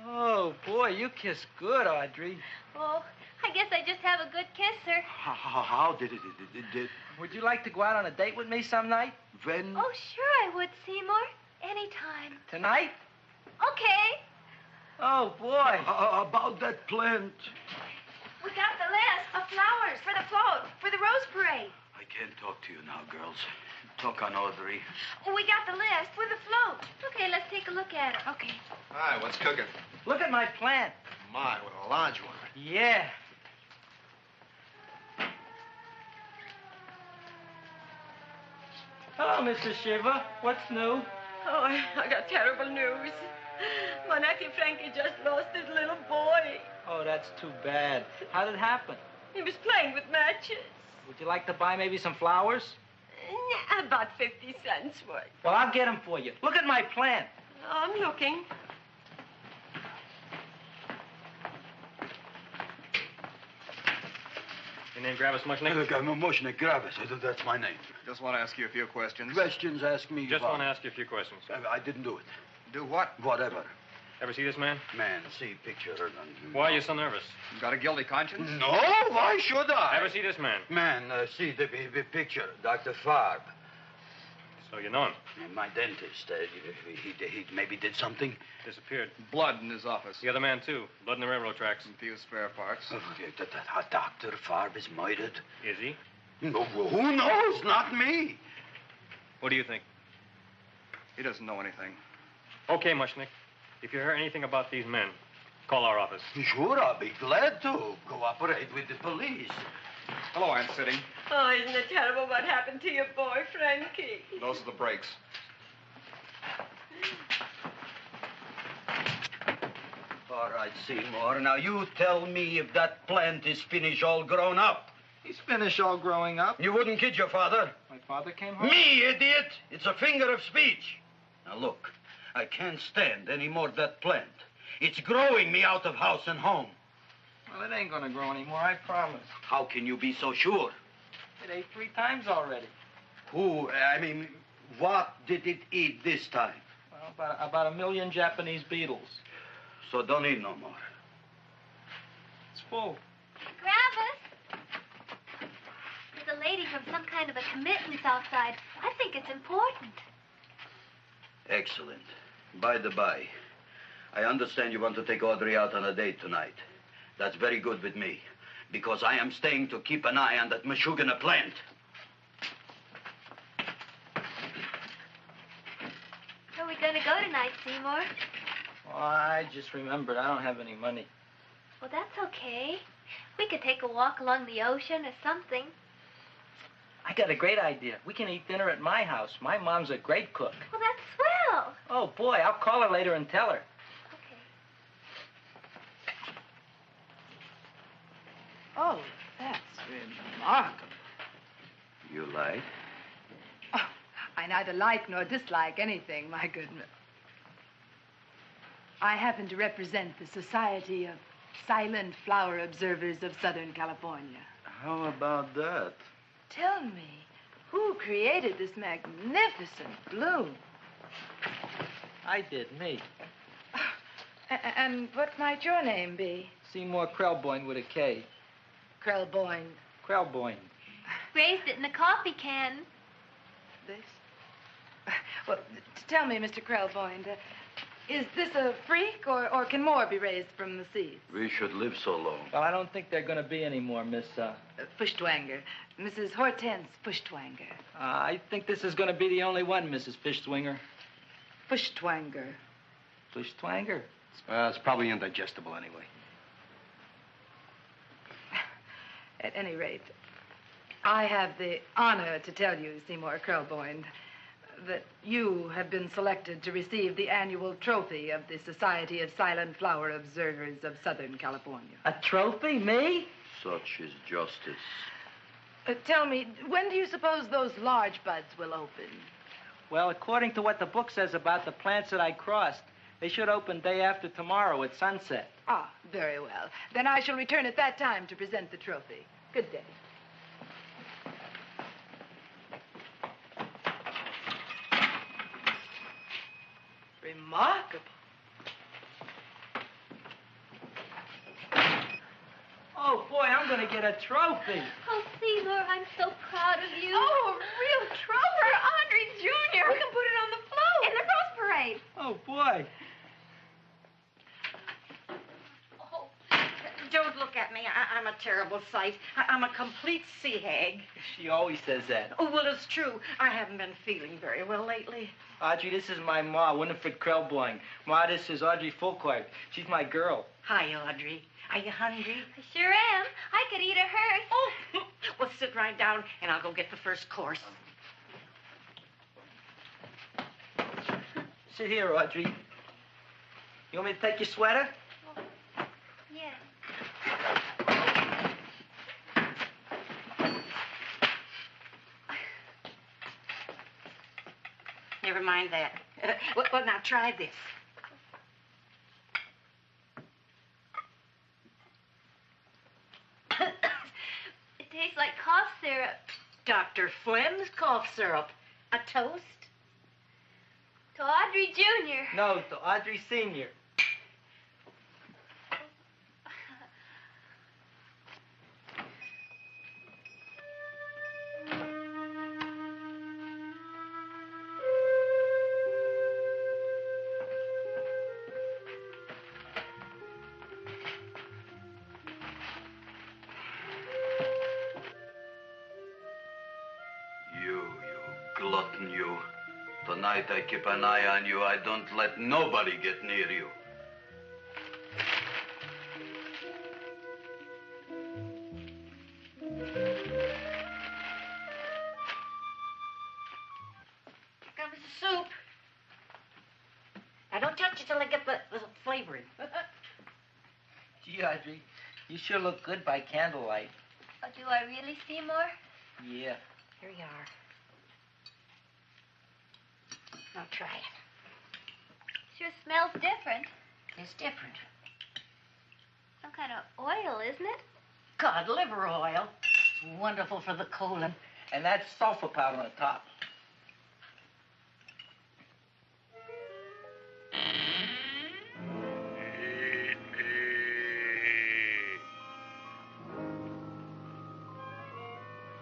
Oh, boy, you kiss good, Audrey. Oh, I guess I just have a good kisser. How did it? Would you like to go out on a date with me some night? When? Oh, sure I would, Seymour. Anytime. Tonight? Okay. Oh, boy. About that plant. We got the list of flowers for the float, for the Rose Parade. I can't talk to you now, girls. Talk on Audrey. We got the list for the float. Okay, let's take a look at it. Okay. Hi, what's cooking? Look at my plant. My, what a large one. Yeah. Hello, Mrs. Shiva. What's new? Oh, I got terrible news. My nephew Frankie just lost his little boy. Oh, that's too bad. How did it happen? He was playing with matches. Would you like to buy maybe some flowers? About 50 cents worth. Well, I'll get them for you. Look at my plant. I'm looking. Your name Gravis Mushnick? Mushnick Gravis. That's my name. Just want to ask you a few questions. Questions, ask me. Just want to ask you a few questions. I didn't do it. Do what? Whatever. Ever see this man? Man, see picture. Why are you so nervous? You got a guilty conscience? No, why should I? Ever see this man? Man, see the picture. Dr. Farb. So you know him? My dentist. He maybe did something. Disappeared. Blood in his office. The other man, too. Blood in the railroad tracks. Some few spare parts. Dr. Farb is murdered. Is he? No, who knows? Not me. What do you think? He doesn't know anything. Okay, Mushnick. If you hear anything about these men, call our office. Sure, I'll be glad to cooperate with the police. Hello, Aunt Sitting. Oh, isn't it terrible what happened to your boy, Frankie? Those are the brakes. All right, Seymour. Now, you tell me if that plant is finished all grown up. He's finished all growing up. You wouldn't kid your father? My father came home? Me, idiot! It's a figure of speech. Now, look, I can't stand any more of that plant. It's growing me out of house and home. Well, it ain't gonna grow anymore, I promise. How can you be so sure? It ate 3 times already. What did it eat this time? Well, about 1 million Japanese beetles. So don't eat no more. It's full. Gravis! There's a lady from some kind of a committance outside. I think it's important. Excellent. By the by, I understand you want to take Audrey out on a date tonight. That's very good with me, because I am staying to keep an eye on that Meshuggah plant. Where are we going to go tonight, Seymour? Well, I just remembered I don't have any money. Well, that's okay. We could take a walk along the ocean or something. I got a great idea. We can eat dinner at my house. My mom's a great cook. Well, that's swell. Oh, boy, I'll call her later and tell her. Oh, that's remarkable. You like? Oh, I neither like nor dislike anything, my goodness. I happen to represent the Society of Silent Flower Observers of Southern California. How about that? Tell me, who created this magnificent bloom? I did, me. And what might your name be? Seymour Krelboyne with a K. Krelboyne. Krelboyne. Raised it in a coffee can. This? Well, tell me, Mr. Krelboyne, is this a freak, or can more be raised from the seeds? We should live so long. Well, I don't think there are going to be any more, Miss, Fuschtwanger. Mrs. Hortense Fuschtwanger. I think this is going to be the only one, Mrs. Fuschtwanger. Fuschtwanger. Fuschtwanger? It's probably indigestible anyway. At any rate, I have the honor to tell you, Seymour Krelboyne, that you have been selected to receive the annual trophy of the Society of Silent Flower Observers of Southern California. A trophy? Me? Such is justice. Tell me, when do you suppose those large buds will open? Well, according to what the book says about the plants that I crossed, they should open day after tomorrow at sunset. Ah, very well. Then I shall return at that time to present the trophy. Good day. Remarkable. Oh, boy, I'm going to get a trophy. Oh, Seymour, I'm so proud of you. Oh, a real trophy for Audrey Jr. We can put it on the float. In the Rose Parade. Oh, boy. Don't look at me. I'm a terrible sight. I'm a complete sea hag. She always says that. Oh, well, it's true. I haven't been feeling very well lately. Audrey, this is my ma, Winifred Krelboyne. Ma, this is Audrey Fulcourt. She's my girl. Hi, Audrey. Are you hungry? I sure am. I could eat a hearse. Oh, well, sit right down, and I'll go get the first course. Sit here, Audrey. You want me to take your sweater? Yeah. Never mind that. Well, now try this. It tastes like cough syrup. Dr. Flynn's cough syrup. A toast? To Audrey Jr. No, to Audrey Sr. Glutton, you. Tonight I keep an eye on you. I don't let nobody get near you. Here comes the soup. Now, don't touch it till I get the flavoring. Gee, Audrey, you sure look good by candlelight. Oh, do I really, Seymour? Yeah. Here you are. Now try it. Sure smells different. It's different. Some kind of oil, isn't it? Cod liver oil. It's wonderful for the colon. And that's sulfur powder on the top.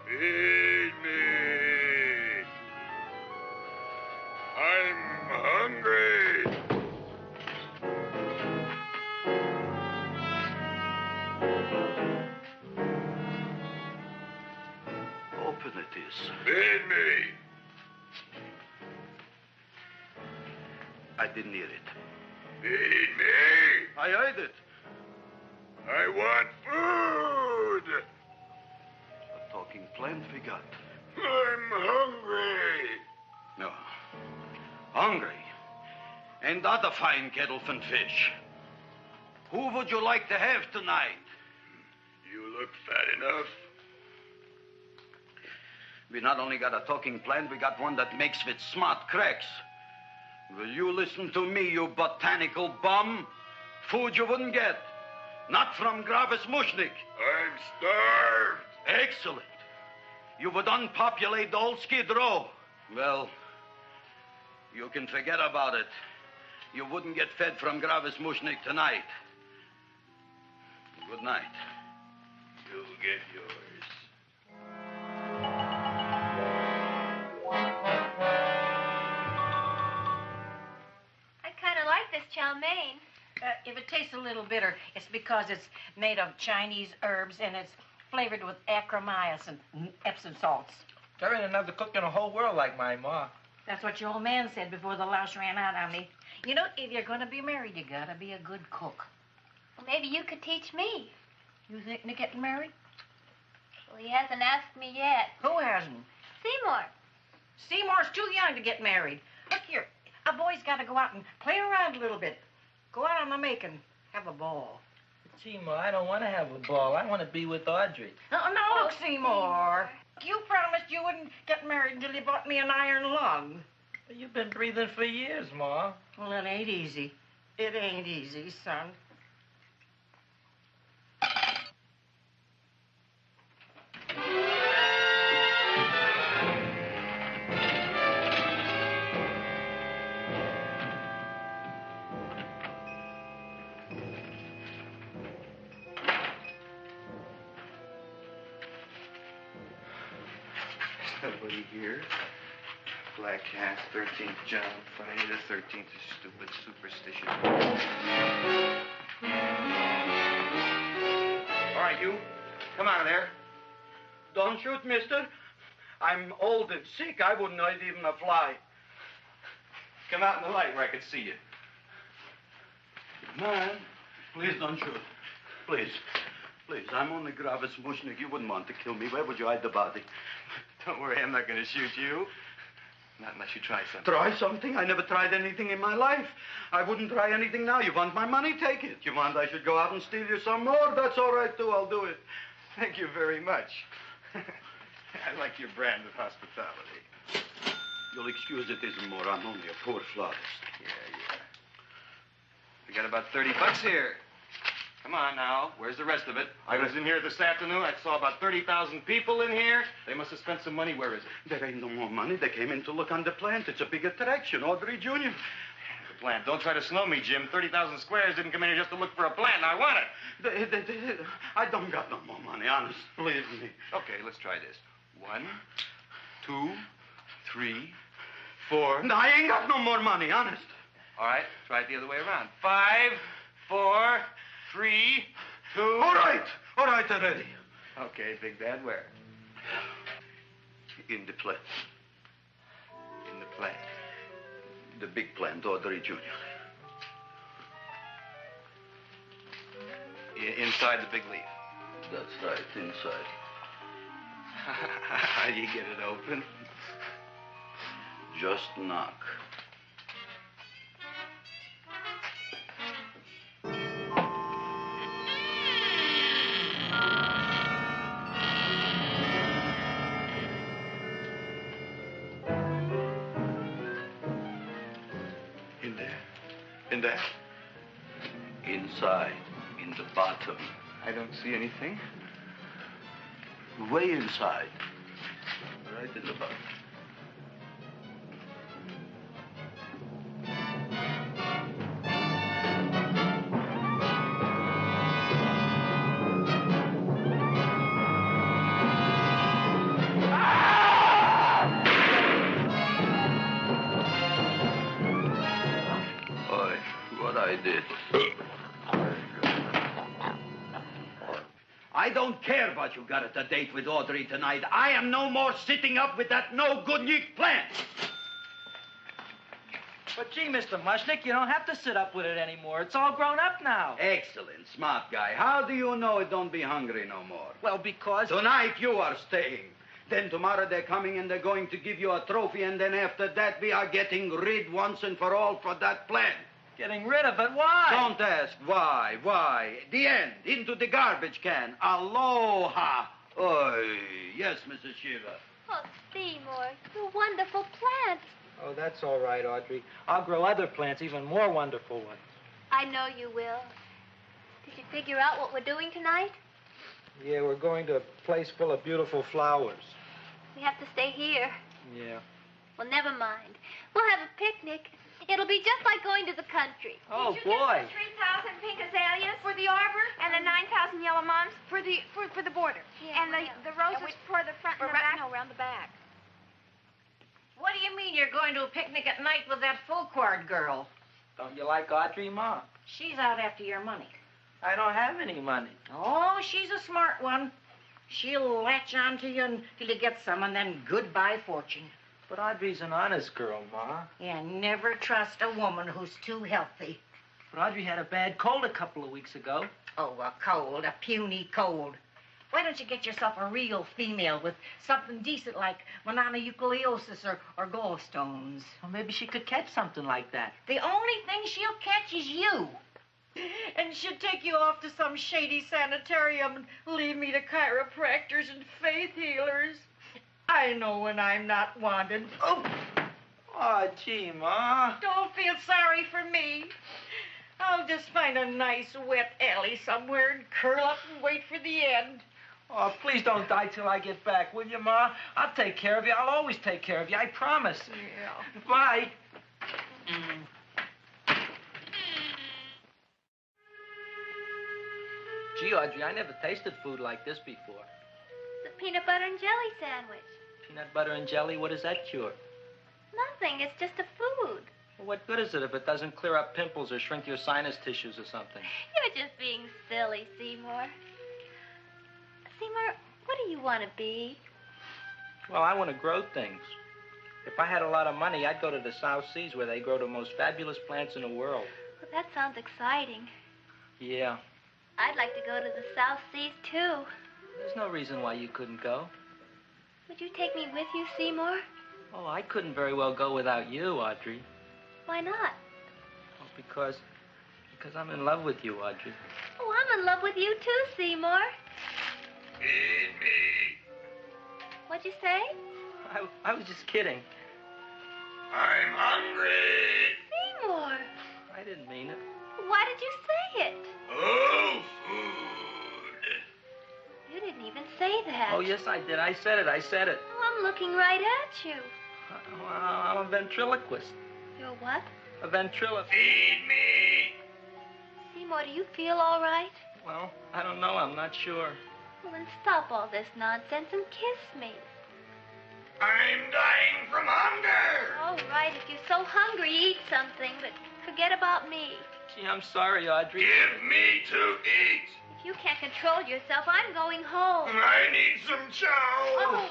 Feed me. I'm hungry. Open it is. Feed me. I didn't hear it. Feed me. I heard it. I want food. A talking plant we got. I'm hungry. No. Hungry. And other fine kettlefen fish. Who would you like to have tonight? You look fat enough. We not only got a talking plant, we got one that makes with smart cracks. Will you listen to me, you botanical bum? Food you wouldn't get. Not from Gravis Mushnik. I'm starved. Excellent. You would unpopulate the old Skid Row. Well, you can forget about it. You wouldn't get fed from Gravis Mushnik tonight. Good night. You'll get yours. I kind of like this chow mein. If it tastes a little bitter, it's because it's made of Chinese herbs and it's flavored with acromyas and Epsom salts. There ain't another cook in the whole world like my ma. That's what your old man said before the louse ran out on me. You know, if you're going to be married, you got to be a good cook. Well, maybe you could teach me. You thinking of getting married? Well, he hasn't asked me yet. Who hasn't? Seymour. Seymour's too young to get married. Look here, a boy's got to go out and play around a little bit. Go out on the make and have a ball. Seymour, I don't want to have a ball. I want to be with Audrey. No, look, Seymour. You promised you wouldn't get married until you bought me an iron lung. You've been breathing for years, Ma. Well, it ain't easy. It ain't easy, son. Nobody here. Black cat, 13th John, Friday the 13th is stupid superstition. All right, you. Come out of there. Don't shoot, mister. I'm old and sick. I wouldn't hurt even a fly. Come out in the light where I can see you. Man, please don't shoot. Please. Please, I'm only Gravis Mushnik. You wouldn't want to kill me. Where would you hide the body? Don't worry, I'm not going to shoot you. Not unless you try something. Try something? I never tried anything in my life. I wouldn't try anything now. You want my money? Take it. You want I should go out and steal you some more? That's all right, too. I'll do it. Thank you very much. I like your brand of hospitality. You'll excuse it isn't more. I'm only a poor florist. Yeah. We got about $30 here. Come on now. Where's the rest of it? I was in here this afternoon. I saw about 30,000 people in here. They must have spent some money. Where is it? There ain't no more money. They came in to look on the plant. It's a big attraction. Audrey Jr. The plant. Don't try to slow me, Jim. 30,000 squares didn't come in here just to look for a plant. I want it. I don't got no more money, honest. Believe me. Okay, let's try this. 1, 2, 3, 4. No, I ain't got no more money, honest. All right, try it the other way around. 5, 4, 3, 2. All right already. Okay, Big Dad, where? In the plant. In the plant. The big plant, Audrey Jr. Inside the big leaf. That's right, inside. How do you get it open? Just knock. In there? Inside, in the bottom. I don't see anything. Way inside. Right in the bottom. I don't care what you got at the date with Audrey tonight. I am no more sitting up with that no-good Nick plant. But gee, Mr. Mushnick, you don't have to sit up with it anymore. It's all grown up now. Excellent, smart guy. How do you know it don't be hungry no more? Well, because... Tonight you are staying. Then tomorrow they're coming and they're going to give you a trophy, and then after that we are getting rid once and for all for that plant. Getting rid of it? Why? Don't ask why. The end. Into the garbage can. Aloha. Oy. Yes, Mrs. Shiva. Oh, Seymour, you wonderful plant. Oh, that's all right, Audrey. I'll grow other plants, even more wonderful ones. I know you will. Did you figure out what we're doing tonight? Yeah, we're going to a place full of beautiful flowers. We have to stay here. Yeah. Well, never mind. We'll have a picnic. It'll be just like going to the country. Oh, Did you boy. get the 3,000 pink azaleas for the arbor and the 9,000 yellow mums for the border? Yeah, and the roses for the front and the back? No, around the back. What do you mean you're going to a picnic at night with that full-court girl? Don't you like Audrey, Ma? She's out after your money. I don't have any money. Oh, she's a smart one. She'll latch on to you until you get some, and then goodbye fortune. But Audrey's an honest girl, Ma. Yeah, never trust a woman who's too healthy. But Audrey had a bad cold a couple of weeks ago. Oh, a cold, a puny cold. Why don't you get yourself a real female with something decent like mononucleosis or gallstones? Well, maybe she could catch something like that. The only thing she'll catch is you. And she'd take you off to some shady sanitarium and leave me to chiropractors and faith healers. I know when I'm not wanted. Oh, gee, Ma. Don't feel sorry for me. I'll just find a nice wet alley somewhere and curl up and wait for the end. Oh, please don't die till I get back, will you, Ma? I'll take care of you. I'll always take care of you. I promise. Yeah. Bye. Gee, Audrey, I never tasted food like this before. It's a peanut butter and jelly sandwich. Peanut butter and jelly, what does that cure? Nothing. It's just a food. Well, what good is it if it doesn't clear up pimples or shrink your sinus tissues or something? You're just being silly, Seymour. Seymour, what do you want to be? Well, I want to grow things. If I had a lot of money, I'd go to the South Seas where they grow the most fabulous plants in the world. Well, that sounds exciting. Yeah. I'd like to go to the South Seas, too. There's no reason why you couldn't go. Would you take me with you, Seymour? Oh, I couldn't very well go without you, Audrey. Why not? Oh, because I'm in love with you, Audrey. Oh, I'm in love with you, too, Seymour. Feed me. What'd you say? I was just kidding. I'm hungry. Seymour. I didn't mean it. Why did you say it? Oh, food. You didn't even say that. Oh, yes, I did. I said it. Oh, I'm looking right at you. I'm a ventriloquist. You're what? A ventriloquist. Feed me. Seymour, do you feel all right? Well, I don't know. I'm not sure. Well, then stop all this nonsense and kiss me. I'm dying from hunger. All right, if you're so hungry, eat something, but forget about me. Gee, I'm sorry, Audrey. Give me to eat. If you can't control yourself, I'm going home. I need some chow. Oh.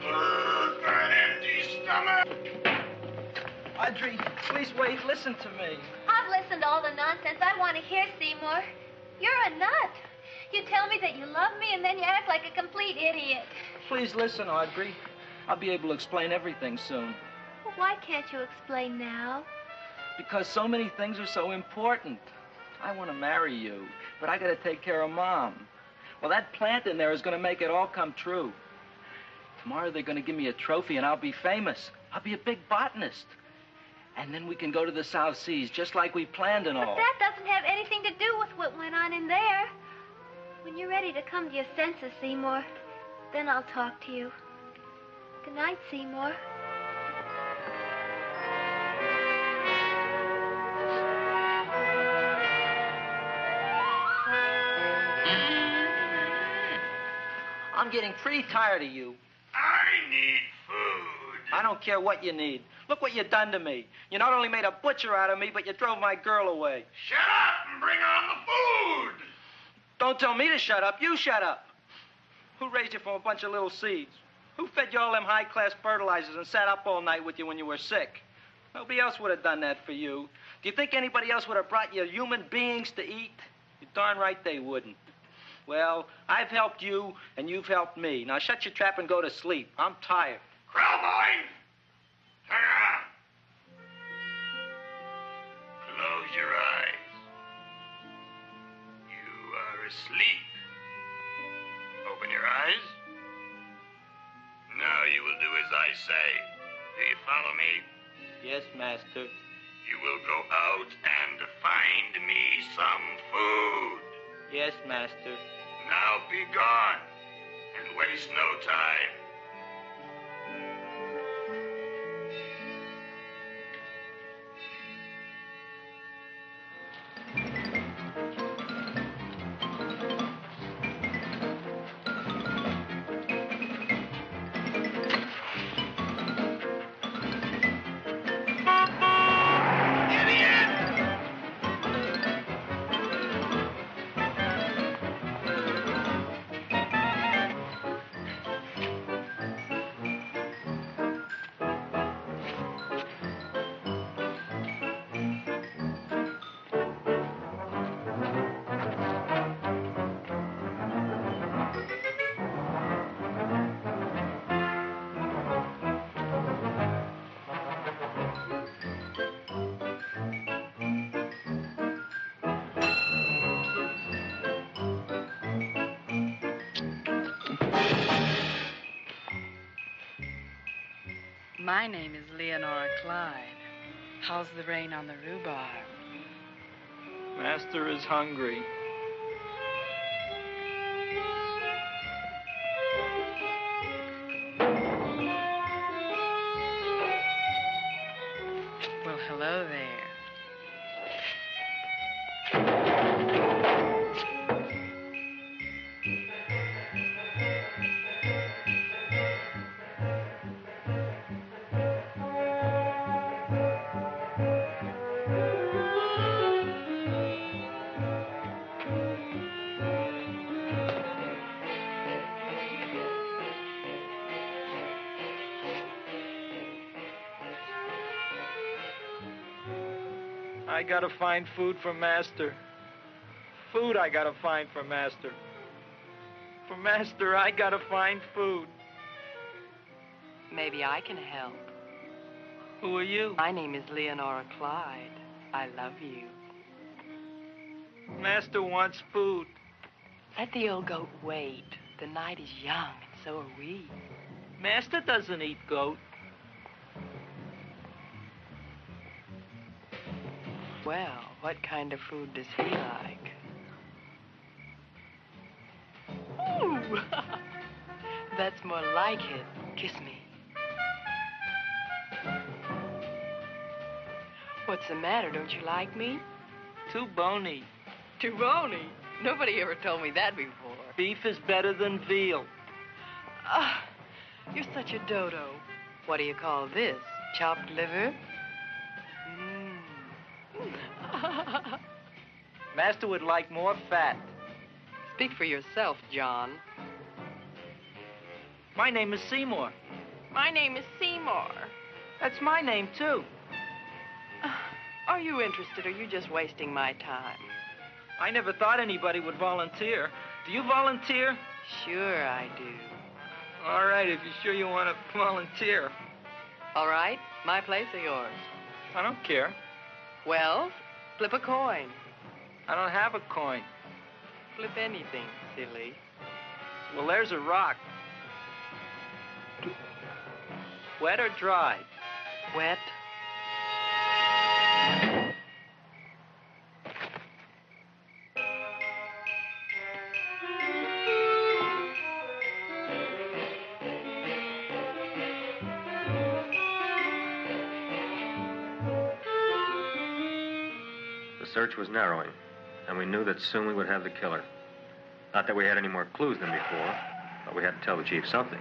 Food for an empty stomach. Audrey, please wait. Listen to me. I've listened to all the nonsense I want to hear, Seymour. You're a nut. You tell me that you love me, and then you act like a complete idiot. Please listen, Audrey. I'll be able to explain everything soon. Well, why can't you explain now? Because so many things are so important. I want to marry you, but I got to take care of Mom. Well, that plant in there is going to make it all come true. Tomorrow they're going to give me a trophy, and I'll be famous. I'll be a big botanist. And then we can go to the South Seas, just like we planned and all. But that doesn't have anything to do with what went on in there. When you're ready to come to your senses, Seymour, then I'll talk to you. Good night, Seymour. I'm getting pretty tired of you. I need food. I don't care what you need. Look what you done to me. You not only made a butcher out of me, but you drove my girl away. Shut up and bring on the food. Don't tell me to shut up. You shut up. Who raised you from a bunch of little seeds? Who fed you all them high-class fertilizers and sat up all night with you when you were sick? Nobody else would have done that for you. Do you think anybody else would have brought you human beings to eat? You're darn right they wouldn't. Well, I've helped you, and you've helped me. Now shut your trap and go to sleep. I'm tired. Krellboy, turn around. Close your eyes. You are asleep. Open your eyes. Now you will do as I say. Do you follow me? Yes, Master. You will go out and find me some food. Yes, master. Now be gone, and waste no time. My name is Leonora Clyde. How's the rain on the rhubarb? Master is hungry. Well, hello there. I gotta find food for Master. Food I gotta find for Master. For Master, I gotta find food. Maybe I can help. Who are you? My name is Leonora Clyde. I love you. Master wants food. Let the old goat wait. The night is young, and so are we. Master doesn't eat goat. Well, what kind of food does he like? Ooh! That's more like it. Kiss me. What's the matter? Don't you like me? Too bony. Too bony? Nobody ever told me that before. Beef is better than veal. Ah, you're such a dodo. What do you call this? Chopped liver? Master would like more fat. Speak for yourself, John. My name is Seymour. My name is Seymour. That's my name, too. Are you interested, or are you just wasting my time? I never thought anybody would volunteer. Do you volunteer? Sure I do. All right, if you're sure you want to volunteer. All right, my place or yours? I don't care. Well, flip a coin. I don't have a coin. Flip anything, silly. Well, there's a rock. Wet or dry? Wet. The search was narrowing, and we knew that soon we would have the killer. Not that we had any more clues than before, but we had to tell the chief something.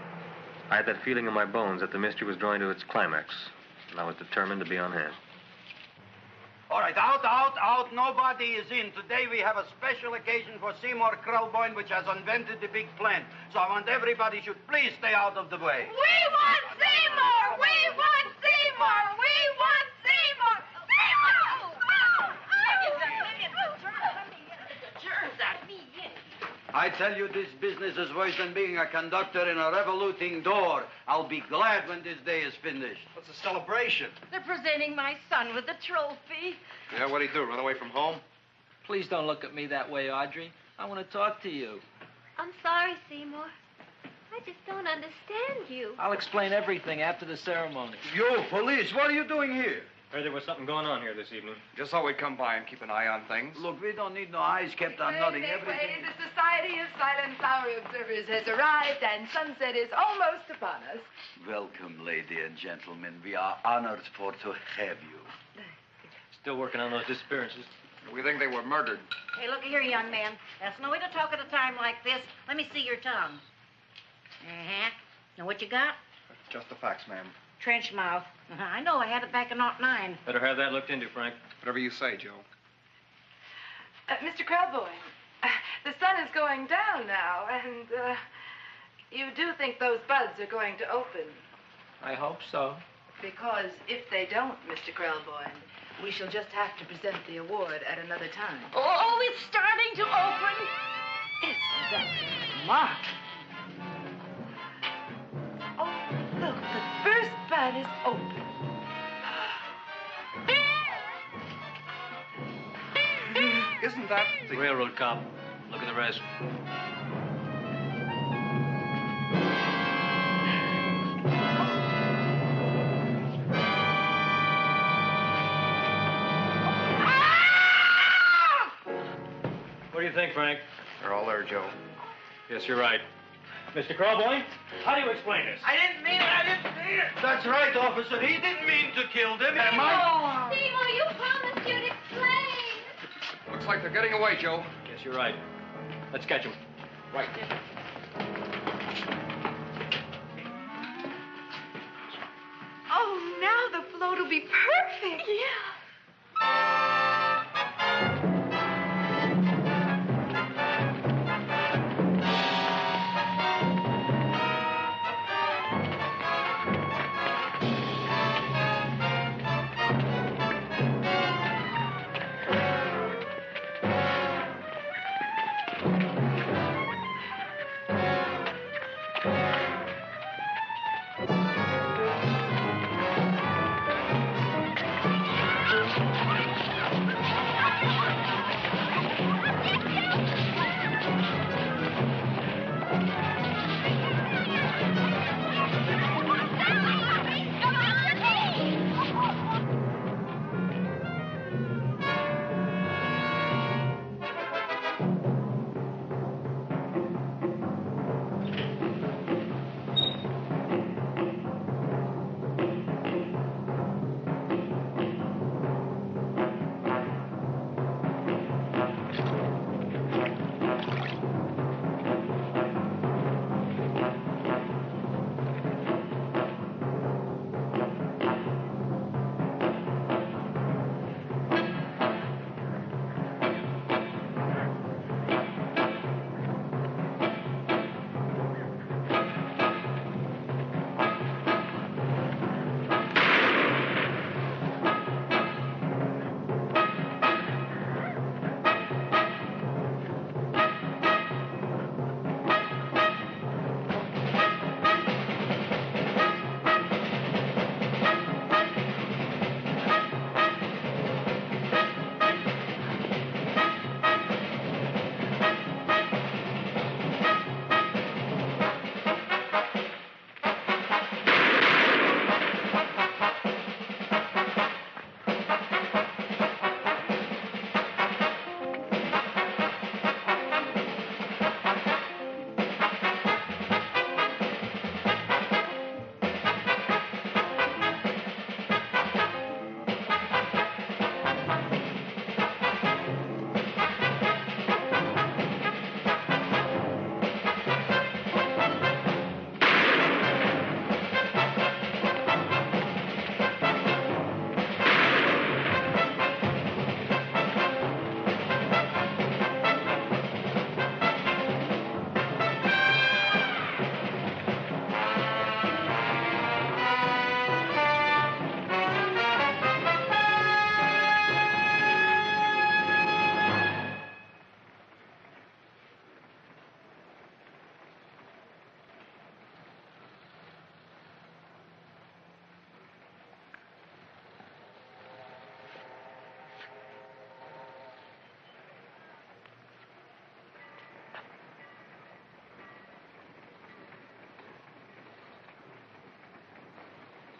I had that feeling in my bones that the mystery was drawing to its climax, and I was determined to be on hand. All right, out. Nobody is in. Today we have a special occasion for Seymour Krelboyne, which has invented the big plan. So I want everybody should please stay out of the way. We want Seymour! We want Seymour! We want Seymour! Seymour! I tell you, this business is worse than being a conductor in a revoluting door. I'll be glad when this day is finished. What's the celebration? They're presenting my son with a trophy. Yeah, what'd he do, run away from home? Please don't look at me that way, Audrey. I want to talk to you. I'm sorry, Seymour. I just don't understand you. I'll explain everything after the ceremony. You, police, what are you doing here? Heard there was something going on here this evening. Just thought we'd come by and keep an eye on things. Look, we don't need no eyes kept on nothing. Everything. The Society of Silent Flower Observers has arrived, and sunset is almost upon us. Welcome, lady and gentlemen. We are honored for to have you. Still working on those disappearances. We think they were murdered. Hey, look here, young man. That's no way to talk at a time like this. Let me see your tongue. Uh-huh. Now, what you got? Just the facts, ma'am. Trench mouth. I know. I had it back in '09. Better have that looked into, Frank. Whatever you say, Joe. Mr. Krelboyne, the sun is going down now, and you do think those buds are going to open? I hope so. Because if they don't, Mr. Krelboyne, we shall just have to present the award at another time. Oh, it's starting to open. Isn't that smart? Oh, look, the first bud is open. Isn't that the railroad cop? Look at the rest. What do you think, Frank? They're all there, Joe. Yes, you're right. Mr. Krelboyne, how do you explain this? I didn't mean it. That's right, officer. He didn't mean to kill them. Seymour, you promised you'd explain. Looks like they're getting away, Joe. Yes, you're right. Let's catch them. Right. Oh, now the float will be perfect. Yeah.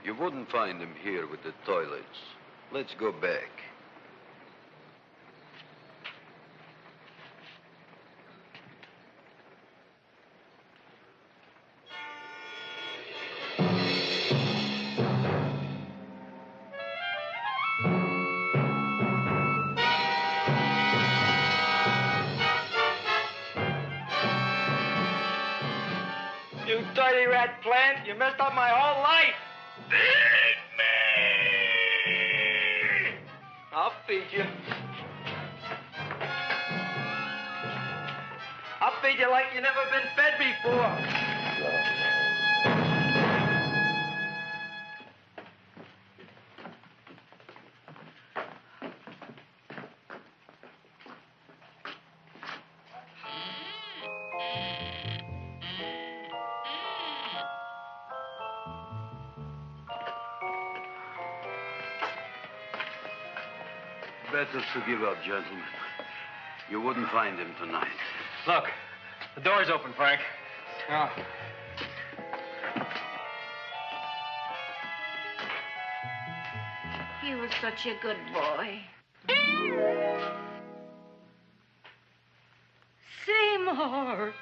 You wouldn't find him here with the toilets. Let's go back. You dirty rat plant, you messed up my whole life. Feed me! I'll feed you. I'll feed you like you never been fed before. Better to give up, gentlemen. You wouldn't find him tonight. Look, the door's open, Frank. Oh. He was such a good boy. Seymour!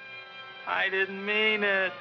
I didn't mean it.